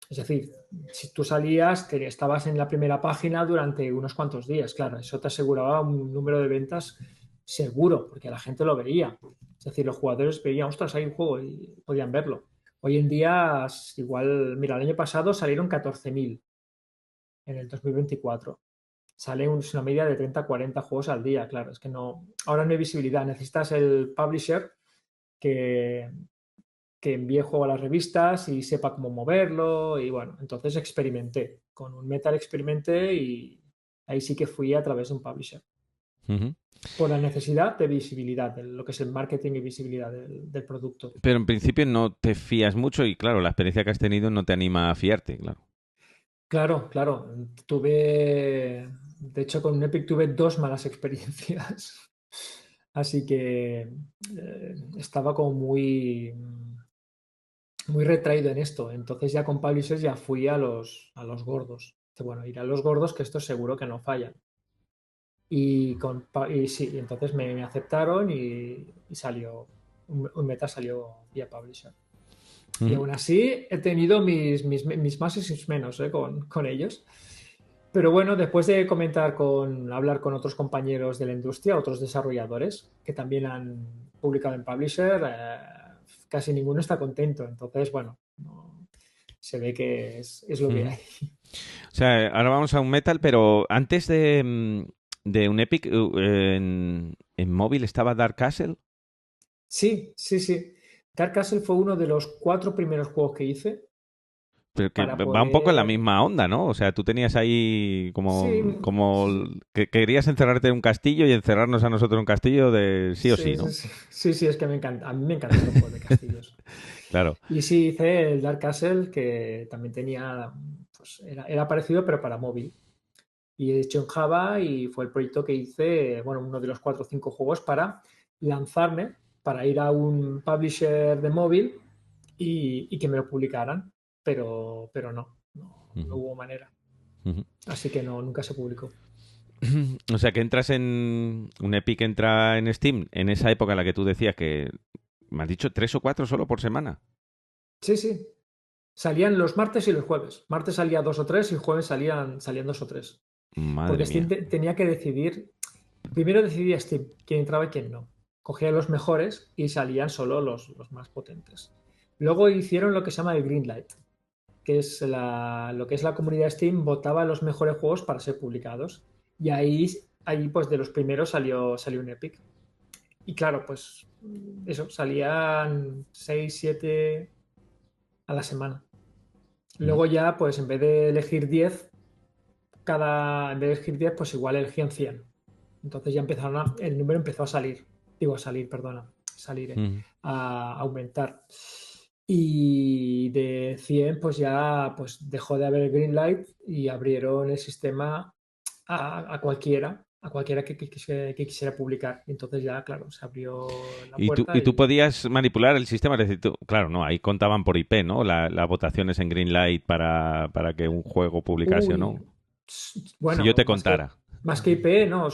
Es decir, si tú salías, estabas en la primera página durante unos cuantos días, claro, eso te aseguraba un número de ventas seguro, porque la gente lo veía. Es decir, los jugadores veían, ostras, hay un juego y podían verlo. Hoy en día, igual, mira, el año pasado salieron 14.000 en el 2024. Sale una media de 30 40 juegos al día, claro, es que no, ahora no hay visibilidad, necesitas el publisher que, que envíe juego a las revistas y sepa cómo moverlo. Y bueno, entonces experimenté. Con un Metal experimenté y ahí sí que fui a través de un publisher. Ujú. Por la necesidad de visibilidad, de lo que es el marketing y visibilidad del producto. Pero en principio no te fías mucho y claro, la experiencia que has tenido no te anima a fiarte, claro. Claro, claro. De hecho, con un Epic tuve 2 malas experiencias. Así que estaba como muy retraído en esto. Entonces ya con publishers ya fui a los gordos. Bueno, ir a los gordos que estos seguro que no fallan. Y sí, y entonces me aceptaron y salió, un meta salió vía publisher. Y Ujú. aún así he tenido mis más y mis menos con ellos. Pero bueno, después de hablar con otros compañeros de la industria, otros desarrolladores que también han publicado en Publisher, casi ninguno está contento. Entonces, bueno, se ve que es lo que Ujú. hay. O sea, ahora vamos a un Metal, pero antes de un Epic, en móvil estaba Dark Castle. Sí, sí, sí. Dark Castle fue uno de los 4 primeros juegos que hice Pero que para va un poco en la poder. misma onda, ¿no? O sea, tú tenías ahí Sí, como sí, que querías encerrarte en un castillo y encerrarnos a nosotros en un castillo de sí o sí, sí, sí, ¿no? sí, sí, sí, es que me encanta. A mí me encantan los juegos de castillos. Claro. Y sí, hice el Dark Castle, que también tenía, pues era parecido, pero para móvil. Y he hecho en Java y fue el proyecto que hice, bueno, uno de los 4 o 5 juegos para lanzarme, para ir a un publisher de móvil y que me lo publicaran, pero no Ujú, hubo manera. ujú. Así que no, nunca se publicó. O sea, que entras en un Epic, entra en Steam en esa época en la que tú decías que me has dicho 3 o 4 solo por semana. Sí, sí. Salían los martes y los jueves. Martes salía 2 o 3 y jueves salían 2 o 3. Madre Porque Steam mía. tenía que decidir. Primero decidía Steam quién entraba y quién no. Cogía los mejores y salían solo los más potentes. Luego hicieron lo que se llama el Greenlight, que es lo que es la comunidad de Steam, votaba los mejores juegos para ser publicados. Y ahí pues de los primeros salió un Epic. Y claro, pues eso, salían 6 7 a la semana. Mm. Luego ya, pues en vez de elegir 10 en vez de elegir 10 pues igual elegían 100. Entonces ya el número empezó a salir. Digo, a salir, perdona. Salir, Mm. a aumentar. Y de 100 pues ya pues dejó de haber Greenlight y abrieron el sistema a cualquiera que quisiera publicar. Y entonces ya, claro, se abrió la Y puerta tú y podías manipular el sistema, es decir, claro, no, ahí contaban por IP, ¿no? Las votaciones en Greenlight para que un juego publicase o uy, no. Si yo bueno, te más que, contara. más que IP, no,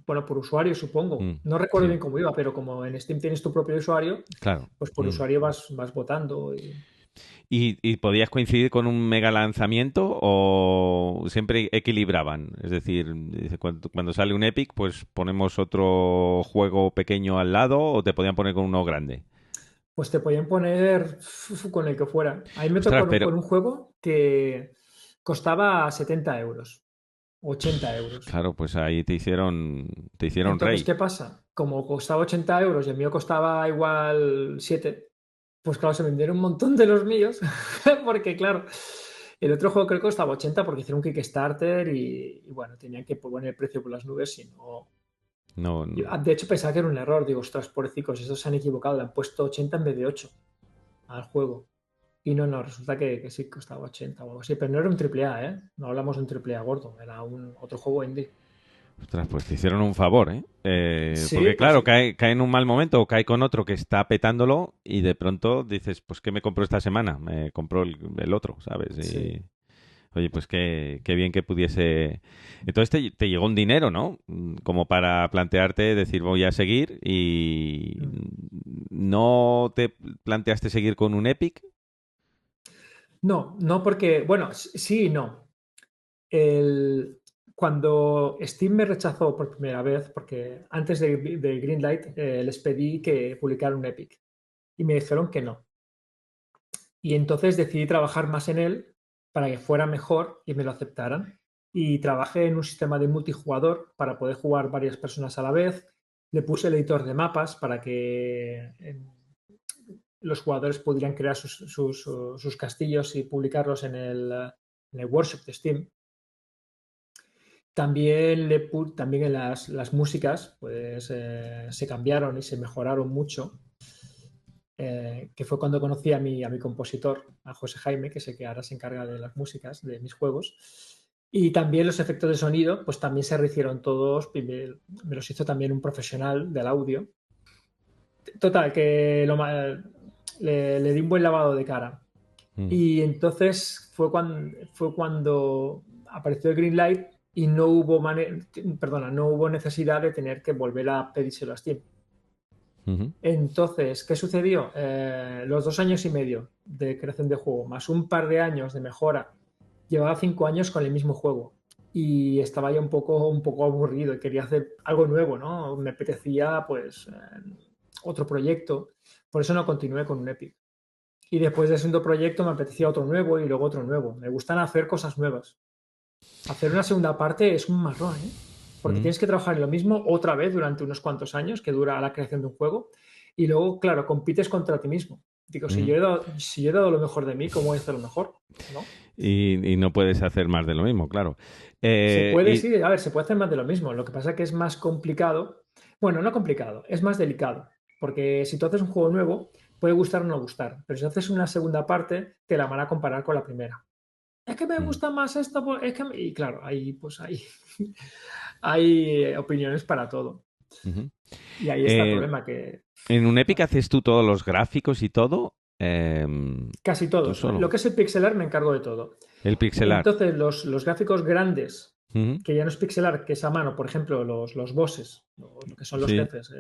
bueno, por usuario, supongo. Mm, No recuerdo sí, bien cómo iba, pero como en Steam tienes tu propio usuario, claro. pues por Mm. usuario vas votando. Y podías coincidir con un mega lanzamiento o siempre equilibraban? Es decir, dice, cuando sale un Epic, pues ponemos otro juego pequeño al lado o te podían poner con uno grande. Pues te podían poner con el que fuera. A mí me Ostras, tocó pero con un juego que costaba 70 euros, 80 euros. claro, pues ahí te hicieron Entonces, rey. ¿qué pasa? Como costaba 80 euros y el mío costaba igual 7, pues claro, se vendieron un montón de los míos, porque claro, el otro juego creo que costaba 80 porque hicieron un Kickstarter y bueno, tenían que poner el precio por las nubes, si no. No, De hecho, pensaba que era un error. Digo, ostras, pobrecicos, estos se han equivocado. Le han puesto 80 en vez de 8 al juego. Y no, resulta que sí costaba 80 o algo así. Pero no era un triple A, ¿eh? No hablamos de un triple A gordo. Era otro juego indie. ostras, pues te hicieron un favor, ¿eh? Sí, Porque pues claro, sí. cae en un mal momento o cae con otro que está petándolo y de pronto dices, pues ¿qué me compro esta semana? Me compro el otro, ¿sabes? Sí. Y oye, pues qué bien que pudiese... Entonces te llegó un dinero, ¿no? Como para plantearte, decir, voy a seguir y Mm. no te planteaste seguir con un Epic. No, no porque, bueno, sí y no. El, Cuando Steam me rechazó por primera vez, porque antes de Greenlight les pedí que publicaran un Epic y me dijeron que no. Y entonces decidí trabajar más en él para que fuera mejor y me lo aceptaran. Y trabajé en un sistema de multijugador para poder jugar varias personas a la vez. Le puse el editor de mapas para que los jugadores pudieran crear sus castillos y publicarlos en el workshop de Steam. También en las músicas pues, se cambiaron y se mejoraron mucho, que fue cuando conocí a mi compositor, a José Jaime, que es el que ahora se encarga de las músicas de mis juegos. Y también los efectos de sonido, pues también se rehicieron todos, me los hizo también un profesional del audio. Total, que le di un buen lavado de cara. Mm, Y entonces fue cuando apareció el Greenlight y no hubo necesidad de tener que volver a pedírselo a Steam. ujú. Entonces, ¿qué sucedió? Los 2 años y medio de creación de juego, más un par de años de mejora, llevaba 5 años con el mismo juego y estaba ya un poco aburrido y quería hacer algo nuevo, ¿no? Me apetecía, pues, otro proyecto. Por eso no continué con un Epic. Y después del segundo proyecto me apetecía otro nuevo y luego otro nuevo. Me gustan hacer cosas nuevas. Hacer una segunda parte es un marrón, ¿eh? Porque Mm, tienes que trabajar en lo mismo otra vez durante unos cuantos años que dura la creación de un juego y luego, claro, compites contra ti mismo. Digo, si mm. yo he dado, si yo he dado lo mejor de mí, ¿cómo voy a hacer lo mejor? ¿No? Y no puedes hacer más de lo mismo, claro. Se Eh, puede, y, sí, a ver, se puede hacer más de lo mismo. Lo que pasa es que es más complicado. Bueno, no complicado, es más delicado. Porque si tú haces un juego nuevo, puede gustar o no gustar. Pero si haces una segunda parte, te la van a comparar con la primera. Es que me mm, gusta más esto, y claro, ahí pues hay opiniones para todo. ujú. Y ahí está el Eh, problema, que en un Epic claro, haces tú todos los gráficos y todo, casi tú todo. Lo solo. que es el pixel art me encargo de todo. El pixel art. Entonces, los gráficos grandes, Ujú. que ya no es pixel art, que es a mano, por ejemplo, los bosses, lo que son los Sí. jefes,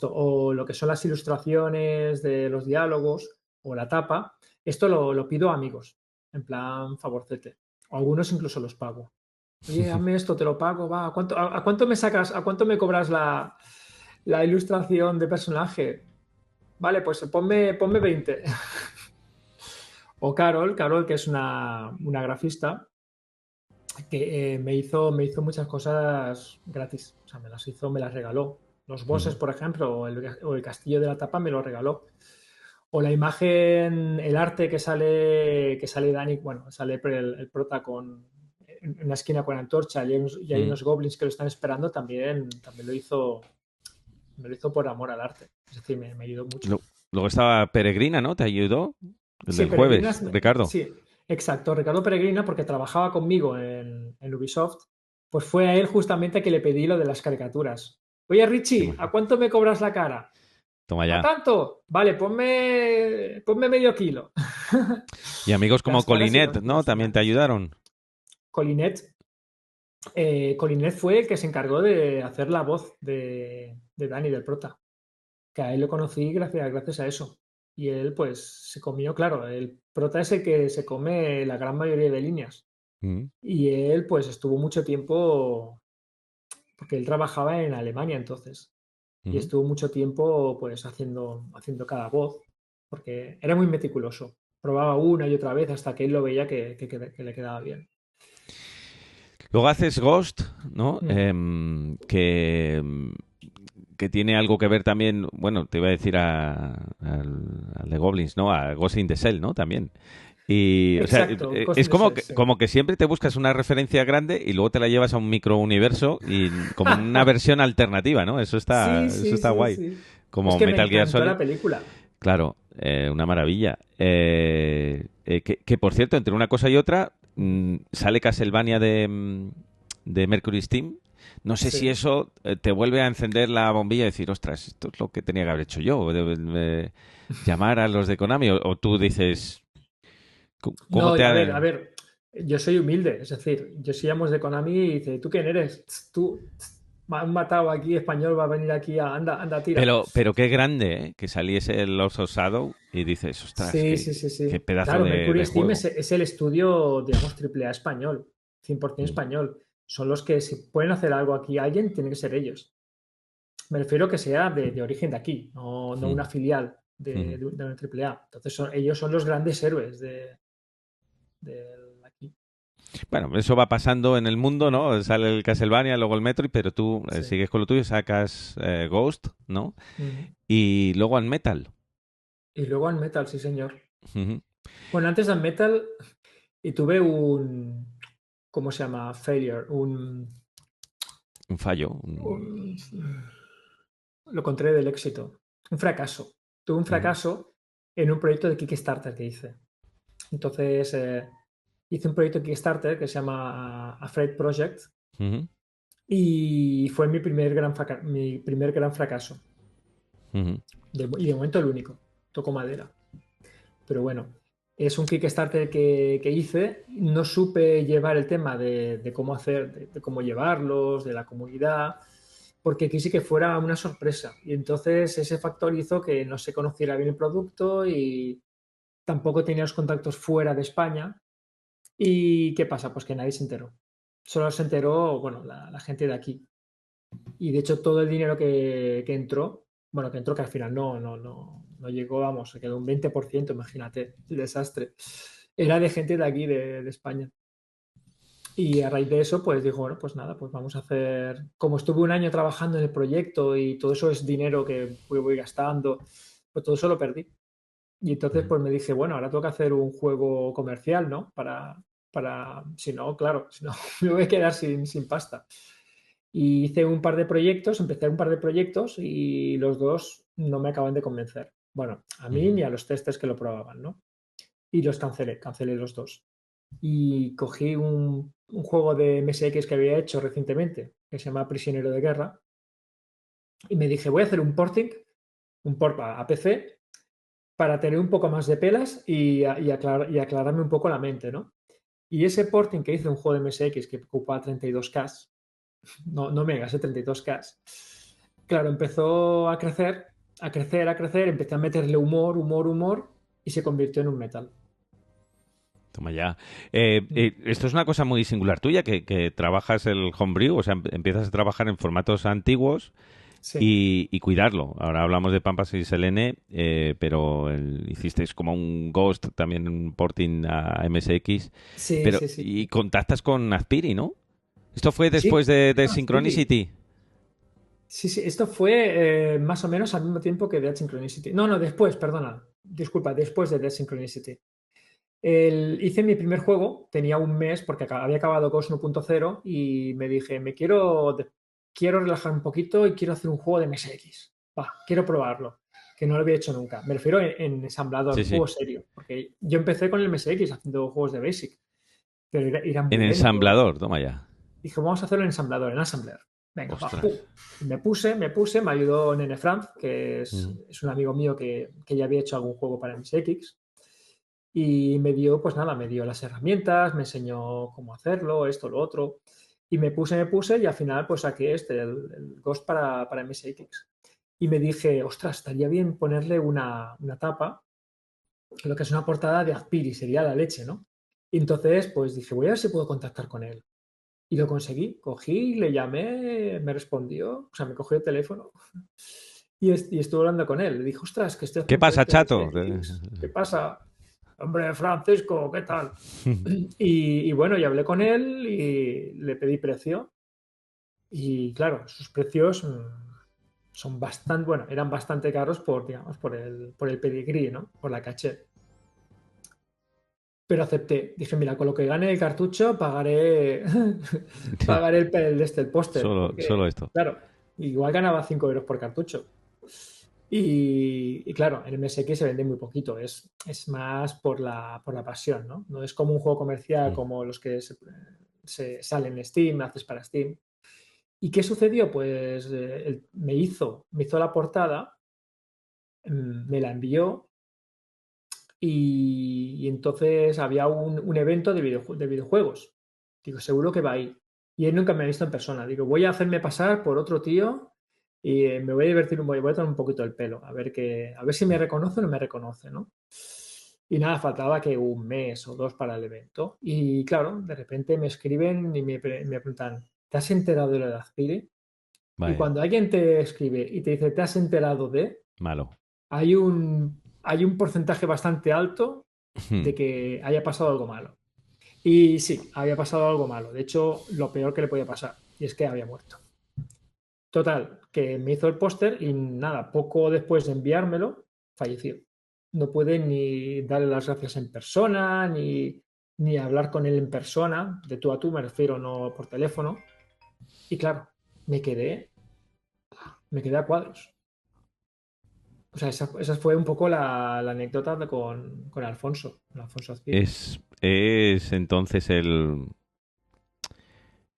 o lo que son las ilustraciones de los diálogos o la tapa, Esto lo pido a amigos, en plan favorcete. O algunos incluso los pago. Oye, hazme esto, te lo pago, va. ¿A cuánto me sacas, a cuánto me cobras la ilustración de personaje? Vale, pues ponme 20. O Carol, que es una grafista, que me hizo muchas cosas gratis. O sea, me las regaló. Los bosses, Ujú. por ejemplo, o el castillo de la tapa me lo regaló. O la imagen, el arte que sale Dani, bueno, sale el prota en una esquina con antorcha y hay Ujú. unos goblins que lo están esperando, también me lo hizo por amor al arte. Es decir, me ayudó mucho. Lo- Luego estaba Peregrina, ¿no? ¿Te ayudó? El Sí, del jueves, Peregrinas, Ricardo. sí, exacto. Ricardo Peregrina, porque trabajaba conmigo en Ubisoft, pues fue a él justamente que le pedí lo de las caricaturas. Oye, Qué Richie, ¿a majo. cuánto me cobras la cara? Toma ¿A ya. tanto? Vale, ponme medio kilo. Y amigos como Las caras Colinet, y ¿no? los También te finales. ayudaron. Colinet, Colinet fue el que se encargó de hacer la voz de Dani, del prota. Que a él lo conocí gracias a eso. Y él, pues, se comió, claro, el prota es el que se come la gran mayoría de líneas. Mm, Y él, pues, estuvo mucho tiempo, porque él trabajaba en Alemania entonces, y ujú. estuvo mucho tiempo, pues, haciendo cada voz, porque era muy meticuloso. Probaba una y otra vez hasta que él lo veía que le quedaba bien. Luego haces Ghost, ¿no? Mm. Que tiene algo que ver también, bueno, te iba a decir al de Goblins, ¿no? A Ghost in the Shell, ¿no? También. Y, o sea, Exacto, Ghost es in the Shell, sí. como que siempre te buscas una referencia grande y luego te la llevas a un microuniverso y como una versión alternativa, ¿no? Sí, Eso sí, está sí, guay. sí. Es Como que me Metal Gear encantó Solid. la película. Claro, una maravilla. Que, por cierto, entre una cosa y otra, sale Castlevania de Mercury Steam. No sé si Sí. eso te vuelve a encender la bombilla y decir, ostras, esto es lo que tenía que haber hecho yo, llamar a los de Konami, o tú dices, ¿cómo No, te y ha...? a ver, yo soy humilde, es decir, yo si llamo de Konami y dice, ¿tú quién eres? Tú, me han matado aquí, español, va a venir aquí, anda, tira. Pero qué grande, ¿eh? Que saliese el Lords of Shadow y dices, ostras, Sí, sí, sí, qué sí. pedazo Claro, de Mercury Steam es, juego. es el estudio, digamos, triple A español, 100% Mm, español. Son los que si pueden hacer algo aquí a alguien, tiene que ser ellos. Me refiero que sea de origen de aquí, no mm, una filial mm. de una triple A. Entonces ellos son los grandes héroes de aquí. Bueno, eso va pasando en el mundo, Mm, ¿no? Sale el Castlevania, luego el Metroid, pero tú sí. sigues con lo tuyo, sacas Ghost, ¿no? Mm. Y luego al Metal. Y luego al metal, sí, señor. Ujú. Bueno, antes del metal y tuve ¿cómo se llama? Failure, Un fallo. un- lo contrario del éxito, un fracaso. Tuve un Ujú, fracaso en un proyecto de Kickstarter que hice. Entonces, hice un proyecto de Kickstarter que se llama Afraid Project ujú, y fue mi primer gran fracaso. ujú, Y de momento el único. Toco madera. Pero bueno, es un Kickstarter que hice. No supe llevar el tema de cómo hacer, de cómo llevarlos, de la comunidad, porque quise que fuera una sorpresa. Y entonces ese factor hizo que no se conociera bien el producto y tampoco tenía los contactos fuera de España. ¿Y qué pasa? Pues que nadie se enteró. Solo se enteró, bueno, la gente de aquí. Y de hecho todo el dinero que entró, bueno, que entró que al final no llegó, vamos, se quedó un 20%, imagínate, el desastre. Era de gente de aquí, de España. Y a raíz de eso, pues dijo, bueno, pues nada, pues vamos a hacer, como estuve un año trabajando en el proyecto y todo eso es dinero que voy gastando, pues todo eso lo perdí. Y entonces ujú, pues me dije, bueno, ahora tengo que hacer un juego comercial, ¿no? Si no, claro, si no me voy a quedar sin pasta. Y hice un par de proyectos, empecé un par de proyectos y los dos no me acaban de convencer. Bueno, a mí ujú, ni a los testers que lo probaban, ¿no? Y los cancelé los dos. Y cogí un juego de MSX que había hecho recientemente, que se llama Prisionero de Guerra, y me dije, voy a hacer un port a PC, para tener un poco más de pelas y aclararme un poco la mente, ¿no? Y ese porting que hice un juego de MSX que ocupaba 32K, no megas, 32K, claro, empezó a crecer, empecé a meterle humor, humor, humor, y se convirtió en un metal. Toma ya. Esto es una cosa muy singular tuya, que trabajas el homebrew, o sea, empiezas a trabajar en formatos antiguos Sí, y cuidarlo. Ahora hablamos de Pampas y Selene, pero hicisteis como un Ghost, también un porting a MSX, sí, pero sí, sí. y contactas con Azpiri, ¿no? Esto fue después Sí, de no, Speedy. Synchronicity. Sí, sí, esto fue más o menos al mismo tiempo que Dead Synchronicity. No, no, después, perdona. Disculpa, después de Dead Synchronicity. Hice mi primer juego, tenía un mes porque había acabado Ghost 1.0 y me dije, quiero relajar un poquito y quiero hacer un juego de MSX. Va, quiero probarlo, que no lo había hecho nunca. Me refiero en ensamblador, Sí, un sí. juego serio, porque yo empecé con el MSX haciendo juegos de Basic, pero era En muy lento. ensamblador, toma ya. Dije, vamos a hacerlo en ensamblador, en assembler. Venga, va, pum. Ostras. Me ayudó Nene Franz, que Mm. es un amigo mío que ya había hecho algún juego para MSX. Y me dio, pues nada, me dio las herramientas, me enseñó cómo hacerlo, esto, lo otro. Y me puse y al final pues saqué el Ghost para MSX. Y me dije, ostras, estaría bien ponerle una tapa, lo que es una portada de Azpiri, sería la leche, ¿no? Y entonces pues dije, voy a ver si puedo contactar con él. Y lo conseguí, cogí, le llamé, me respondió, o sea, me cogió el teléfono y estuve hablando con él. Le dije, ostras, que estoy ¿Qué haciendo un pasa, proyecto de chato? MSX, ¿qué pasa? Hombre, Francisco, ¿qué tal? Y bueno, y hablé con él y le pedí precio. Y claro, sus precios son bastante, bueno, eran bastante caros digamos, por el pedigrí, ¿no? Por la caché. Pero acepté. Dije, mira, con lo que gane el cartucho pagaré, pagaré el póster. Solo Porque, esto. claro, igual ganaba 5 euros por cartucho. Y claro, el MSX se vende muy poquito, es más por la pasión, ¿no? No es como un juego comercial Mm. como los que se salen en Steam, haces para Steam. ¿Y qué sucedió? Pues me hizo la portada, me la envió y entonces había un evento de videojuegos. Digo, seguro que va ahí. Y él nunca me ha visto en persona. Digo, voy a hacerme pasar por otro tío y me voy a divertir, voy a tomar un poquito el pelo, a ver si me reconoce o no me reconoce, ¿no? Y nada, faltaba que un mes o dos para el evento. Y claro, de repente me escriben y me preguntan, ¿te has enterado de lo de Azpiri? Y Vaya, cuando alguien te escribe y te dice, ¿te has enterado de? malo. Hay un porcentaje bastante alto de que haya pasado algo malo. Y sí, había pasado algo malo. De hecho, lo peor que le podía pasar. Y es que había muerto. Total, que me hizo el póster y nada, poco después de enviármelo, falleció. No pude ni darle las gracias en persona, ni hablar con él en persona, de tú a tú, me refiero, no por teléfono. Y claro, me quedé, me quedé a cuadros. O sea, esa fue un poco la anécdota con Alfonso, con Alfonso Azpiri. Es entonces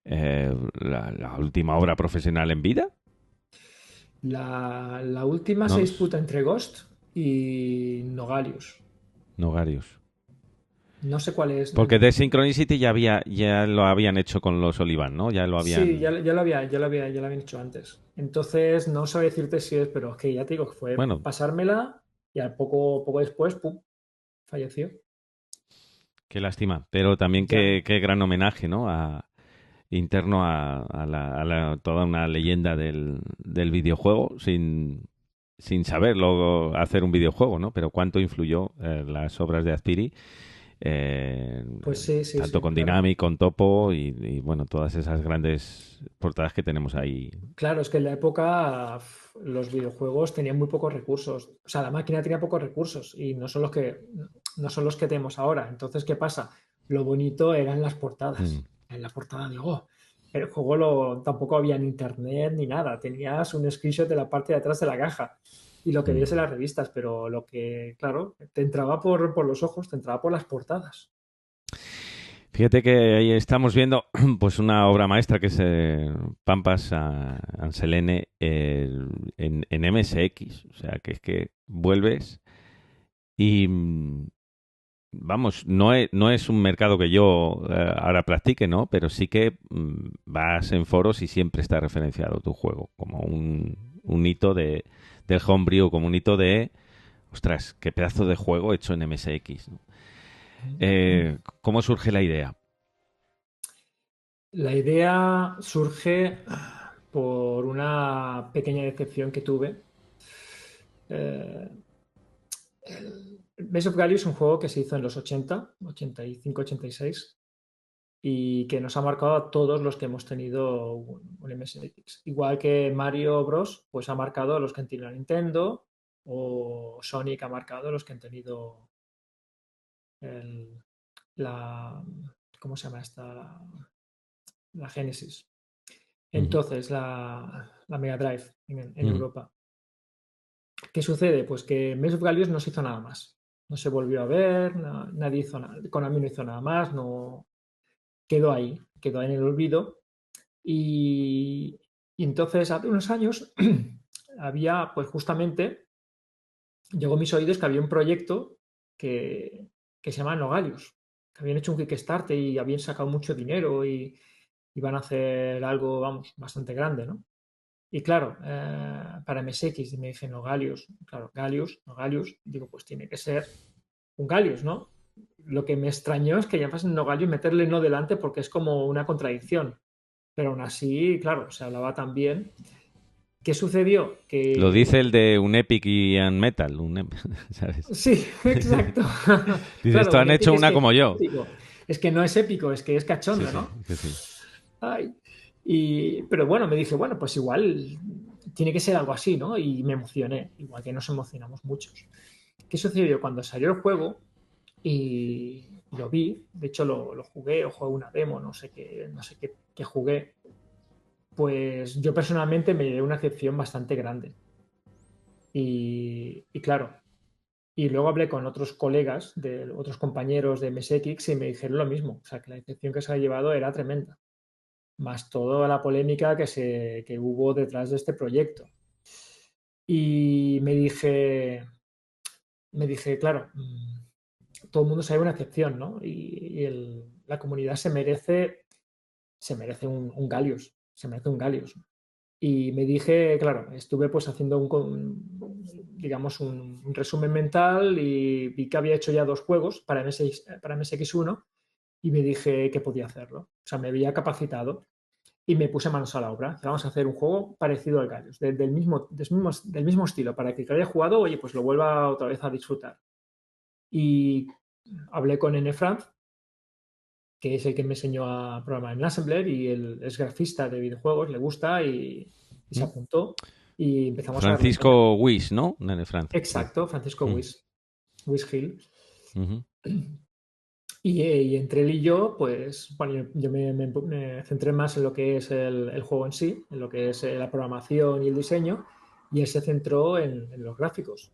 la última obra profesional en vida. La última se No, disputa entre Ghost y Nogalius. Nogarius. No sé cuál es. Porque The Synchronicity ya lo habían hecho con los Olivan, ¿no? Ya lo Sí, habían. ya lo habían hecho antes. Entonces, no sabría decirte si es, pero es que ya te digo que fue Bueno, pasármela y al poco después, pum, falleció. qué lástima. Pero también Ya, qué gran homenaje, ¿no? Interno a toda una leyenda del videojuego, sin saber luego hacer un videojuego, ¿no? Pero cuánto influyó las obras de Azpiri, pues sí, sí, tanto sí, con claro. Dynamic, con Topo bueno, todas esas grandes portadas que tenemos ahí. Claro, es que en la época los videojuegos tenían muy pocos recursos. O sea, la máquina tenía pocos recursos y no son los que tenemos ahora. Entonces, ¿qué pasa? Lo bonito eran las Mm, portadas. En la portada digo, el juego tampoco había ni internet ni nada. Tenías un screenshot de la parte de atrás de la caja y lo que mm. veías en las revistas, pero lo que, claro, te entraba por los ojos, te entraba por las portadas. Fíjate que ahí estamos viendo pues una obra maestra que es Pampas Anselene en MSX. O sea, que es que vuelves y vamos, no es un mercado que yo ahora practique, ¿no? Pero sí que vas en foros y siempre está referenciado tu juego como un hito del homebrew, como un hito de ostras, qué pedazo de juego hecho en MSX, ¿no? ¿Cómo surge la idea? La idea surge por una pequeña decepción que tuve. Eh, Base of Galio es un juego que se hizo en los 80, 85, 86, y que nos ha marcado a todos los que hemos tenido un MSX. Igual que Mario Bros, pues ha marcado a los que han tenido la Nintendo, o Sonic ha marcado a los que han tenido el- la... ¿Cómo se llama esta? La Genesis. Ujú, Entonces, la Mega Drive en ujú. Europa. ¿Qué sucede? Pues que Maze of Gallios no se hizo nada más. No se volvió a ver, nadie hizo nada. Konami no hizo nada más, no quedó ahí en el olvido. Y, y entonces, hace unos años, había, pues justamente, llegó a mis oídos que había un proyecto que se llama Nogalios, que habían hecho un Kickstarter y habían sacado mucho dinero y iban a hacer algo, vamos, bastante grande, ¿no? Y claro, para MSX, y me dije, no, Galius, claro, Galius, no Galius, digo, pues tiene que ser un Galius, ¿no? Lo que me extrañó es que llamas no Galius meterle no delante porque es como una contradicción. Pero aún así, claro, se hablaba tan bien. ¿Qué sucedió? Lo Que, dice el de un Epic y un Metal, ¿sabes? sí, exacto. Dice, Claro, esto un han hecho épico es una que como es yo. épico. Es que no es épico, es que es Sí, cachondo, sí, ¿no? que sí. Ay. Pero bueno, me dije, bueno, pues igual tiene que ser algo así, ¿no? Y me emocioné, igual que nos emocionamos muchos. ¿Qué sucedió? Cuando salió el juego y lo vi, de hecho lo jugué o jugué una demo, no sé qué jugué, pues yo personalmente me llevé una excepción bastante grande. Y claro, y luego hablé con otros colegas, de otros compañeros de MSX y me dijeron lo mismo, o sea, que la excepción que se ha llevado era tremenda, más toda la polémica que hubo detrás de este proyecto. Y me dije, claro, todo el mundo sabe una excepción, ¿no? Y la comunidad se merece un Galius, se merece un Galius. Y me dije, claro, estuve pues haciendo digamos, un resumen mental y vi que había hecho ya 2 juegos para MSX1 y me dije que podía hacerlo. O sea, me había capacitado y me puse manos a la obra. Vamos a hacer un juego parecido al Galius, del mismo estilo, para que el que haya jugado, oye, pues lo vuelva otra vez a disfrutar. Y hablé con N. Franz, que es el que me enseñó a programar en Assembler y él es grafista de videojuegos, le gusta y se ¿Mm? apuntó y empezamos a darle caña. Francisco Wyss, ¿no? Nene Franz. Exacto, Francisco Mm, Wyss Hill. ujú. Y entre él y yo, pues bueno, yo me centré más en lo que es el juego en sí, en lo que es la programación y el diseño, y él se centró en los gráficos.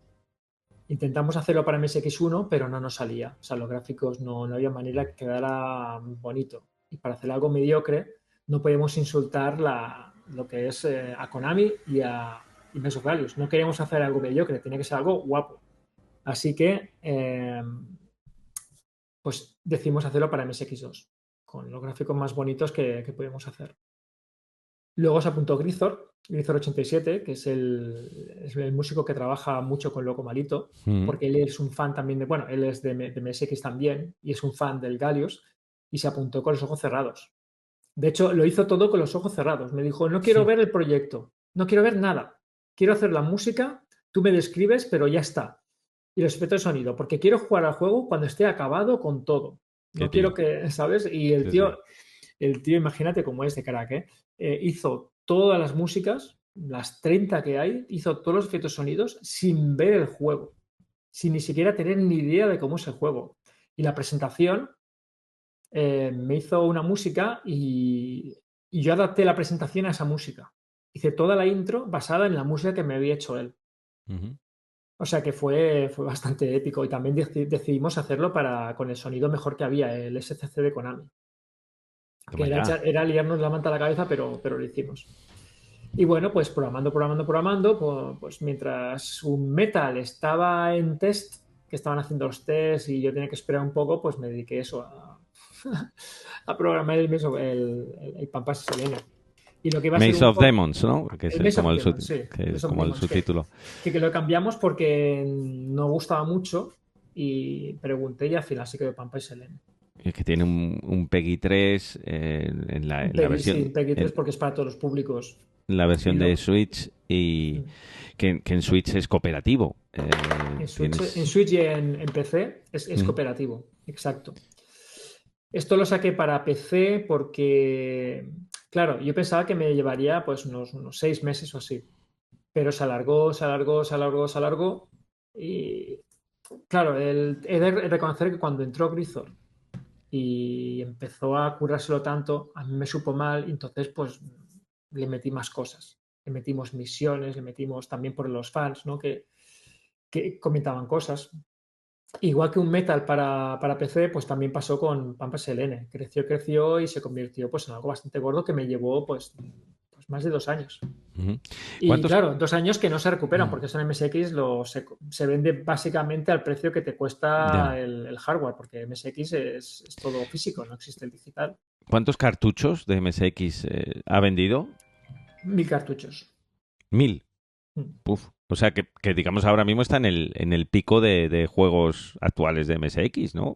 Intentamos hacerlo para MSX1, pero no nos salía. O sea, los gráficos no había manera que quedara bonito. Y para hacer algo mediocre, no podemos insultar lo que es a Konami y Mesos Values. No queríamos hacer algo mediocre, tenía que ser algo guapo. Así que, pues decidimos hacerlo para MSX2, con los gráficos más bonitos que podíamos hacer. Luego se apuntó Grisor87, que es el músico que trabaja mucho con Loco Malito, Mm. porque él es un fan también bueno, él es de MSX también, y es un fan del Galios, y se apuntó con los ojos cerrados. De hecho, lo hizo todo con los ojos cerrados. Me dijo, no quiero ver el proyecto, no quiero ver nada. Quiero hacer la música, tú me describes, pero ya está. Y los efectos de sonido, porque quiero jugar al juego cuando esté acabado con todo. Qué No quiero tío. que, ¿sabes? Y el Sí, sí. tío, el tío, imagínate cómo es de crack, ¿eh? Hizo todas las músicas, las 30 que hay, hizo todos los efectos sonidos sin ver el juego, sin ni siquiera tener ni idea de cómo es el juego. Y la presentación me hizo una música y yo adapté la presentación a esa música. Hice toda la intro basada en la música que me había hecho él. Ujú. O sea que fue bastante épico y también decidimos hacerlo con el sonido mejor que había, el SCC de Konami. Que Toma ya. era liarnos la manta a la cabeza, pero lo hicimos. Y bueno, pues programando, pues mientras un metal estaba en test, que estaban haciendo los tests y yo tenía que esperar un poco, pues me dediqué eso a programar el Pampas SLN. Y lo que iba a ser Maze un of juego, Demons, ¿no? Que el es Maze como of el, Demons, sí, que es Maze of como el Demons, subtítulo. que lo cambiamos porque no gustaba mucho y pregunté y al final se quedó Pampa y Selene. Es que tiene un PEGI 3 Un en la Peggy, sí, versión un Peggy 3 porque es para todos los públicos. la Y versión de lo, Switch y que en Switch es cooperativo. en Tienes... Switch y en PC es Mm, cooperativo, exacto. Esto lo saqué para PC porque, claro, yo pensaba que me llevaría pues unos 6 meses o así, pero se alargó, se alargó, se alargó, se alargó. Y claro, he de reconocer que cuando entró Grisor y empezó a curárselo tanto, a mí me supo mal, y entonces pues le metí más cosas. Le metimos misiones, le metimos también por los fans, ¿no? Que comentaban cosas. Igual que un Metal para PC, pues también pasó con Pampas LN. Creció, creció y se convirtió pues, en algo bastante gordo que me llevó pues más de 2 años. ujú. Y ¿Cuántos? claro, 2 años que no se recuperan, porque eso en MSX se vende básicamente al precio que te Ya. cuesta el hardware, porque MSX es todo físico, no existe el digital. ¿Cuántos cartuchos de MSX ha vendido? 1000 cartuchos. 1000. Mm. Uf. O sea que digamos ahora mismo está en el pico de juegos actuales de MSX, ¿no?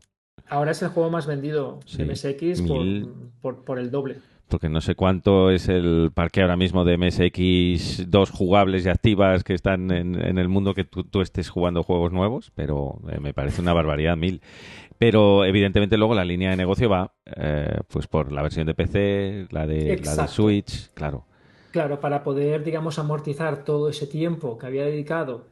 Ahora es el juego más vendido de Sí. MSX 1000. por el doble. Porque no sé cuánto es el parque ahora mismo de MSX 2 jugables y activas que están en el mundo que tú estés jugando juegos nuevos, pero me parece una barbaridad, 1000. Pero evidentemente luego la línea de negocio va pues por la versión de PC, la de Exacto. Switch, claro. Claro, para poder, digamos, amortizar todo ese tiempo que había dedicado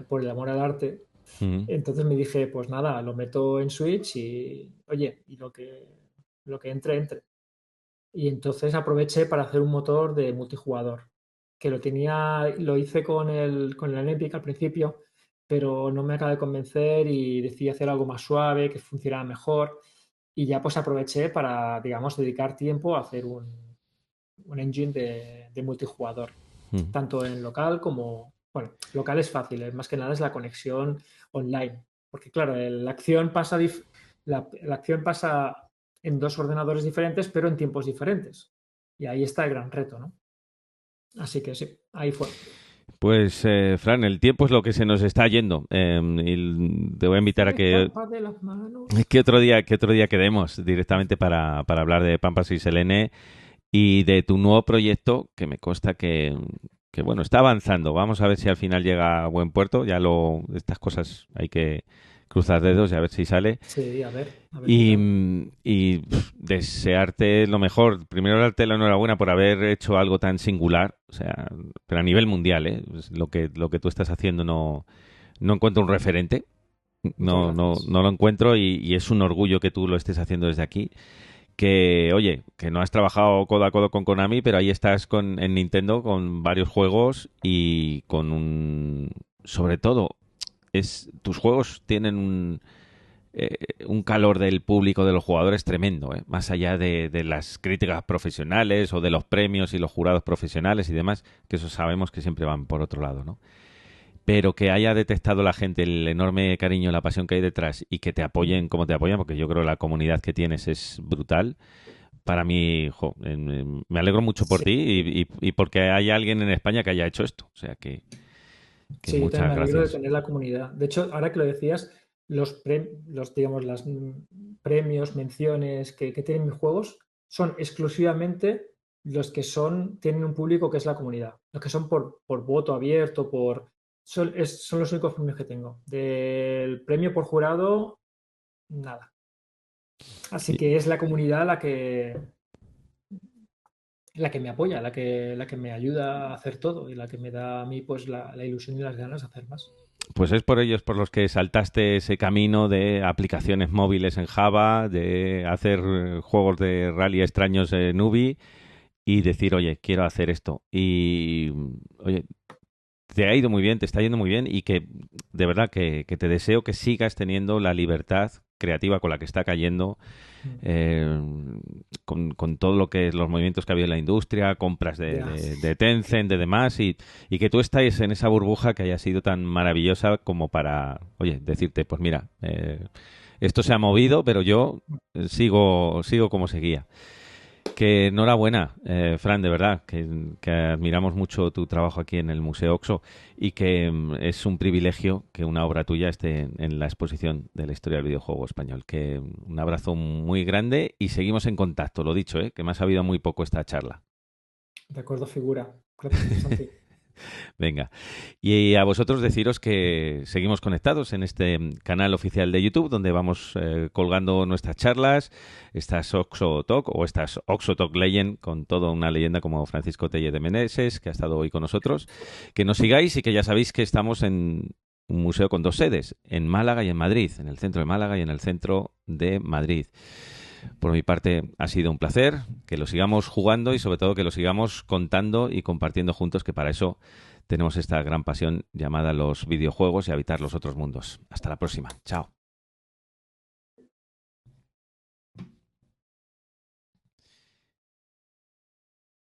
por el amor al arte, Mm, entonces me dije, pues nada, lo meto en Switch y, oye, y lo que entre, entre. Y entonces aproveché para hacer un motor de multijugador, que lo hice con el Epic al principio, pero no me acaba de convencer y decidí hacer algo más suave, que funcionara mejor. Y ya pues aproveché para, digamos, dedicar tiempo a hacer un engine de multijugador, mm. tanto en local como, bueno, local es fácil, más que nada es la conexión online, porque claro, la acción pasa en dos ordenadores diferentes, pero en tiempos diferentes. Y ahí está el gran reto, ¿no? Así que sí, ahí fue. Pues, Fran, el tiempo es lo que se nos está yendo. Y te voy a invitar Se a me escapa de las manos. que otro día quedemos directamente para hablar de Pampas y Selene y de tu nuevo proyecto, que me consta que, bueno, está avanzando. Vamos a ver si al final llega a buen puerto. Estas cosas hay que cruzar dedos y a ver si sale. Sí, a ver qué tal. Desearte lo mejor. Primero darte la enhorabuena por haber hecho algo tan singular, o sea, pero a nivel mundial, ¿eh? Pues lo que tú estás haciendo no encuentro un referente. Muchas gracias. No lo encuentro y es un orgullo que tú lo estés haciendo desde aquí. Que, oye, que no has trabajado codo a codo con Konami, pero ahí estás en Nintendo con varios juegos y con sobre todo, tus juegos tienen un calor del público, de los jugadores tremendo, ¿eh? Más allá de las críticas profesionales o de los premios y los jurados profesionales y demás, que eso sabemos que siempre van por otro lado, ¿no? Pero que haya detectado la gente el enorme cariño, la pasión que hay detrás y que te apoyen como te apoyan, porque yo creo que la comunidad que tienes es brutal. Para mí, me alegro mucho por Sí, ti y porque hay alguien en España que haya hecho esto. O sea que sí, yo también muchas me alegro de gracias. tener la comunidad. De hecho, ahora que lo decías, digamos, premios, menciones que tienen mis juegos son exclusivamente los que tienen un público que es la comunidad. Los que son por voto abierto, son los únicos premios que tengo. Del premio por jurado, nada. Así Y- que es la comunidad la que me apoya, la que me ayuda a hacer todo y la que me da a mí pues la ilusión y las ganas de hacer más. Pues es por ellos por los que saltaste ese camino de aplicaciones móviles en Java, de hacer juegos de rally extraños en Ubi y decir, oye, quiero hacer esto. Y, oye, te ha ido muy bien, te está yendo muy bien y que de verdad que te deseo que sigas teniendo la libertad creativa con la que está cayendo, Mm. eh, con todo lo que es los movimientos que ha habido en la industria, compras Ya. de Tencent, de demás, y que tú estés en esa burbuja que haya sido tan maravillosa como para, oye, decirte, pues mira, esto se ha movido, pero yo sigo como seguía. Que enhorabuena, Fran, de verdad, que admiramos mucho tu trabajo aquí en el Museo Oxo y que es un privilegio que una obra tuya esté en la exposición de la historia del videojuego español. Que un abrazo muy grande y seguimos en contacto, lo dicho, que me ha sabido muy poco esta charla. De acuerdo, figura. Gracias, Santi. Venga, y a vosotros deciros que seguimos conectados en este canal oficial de YouTube donde vamos colgando nuestras charlas, estas Oxo Talk o estas Oxo Talk Legend con toda una leyenda como Francisco Telle de Meneses, que ha estado hoy con nosotros. Que nos sigáis y que ya sabéis que estamos en un museo con 2 sedes, en Málaga y en Madrid, en el centro de Málaga y en el centro de Madrid. Por mi parte ha sido un placer, que lo sigamos jugando y sobre todo que lo sigamos contando y compartiendo juntos, que para eso tenemos esta gran pasión llamada los videojuegos y habitar los otros mundos. Hasta la próxima. Chao.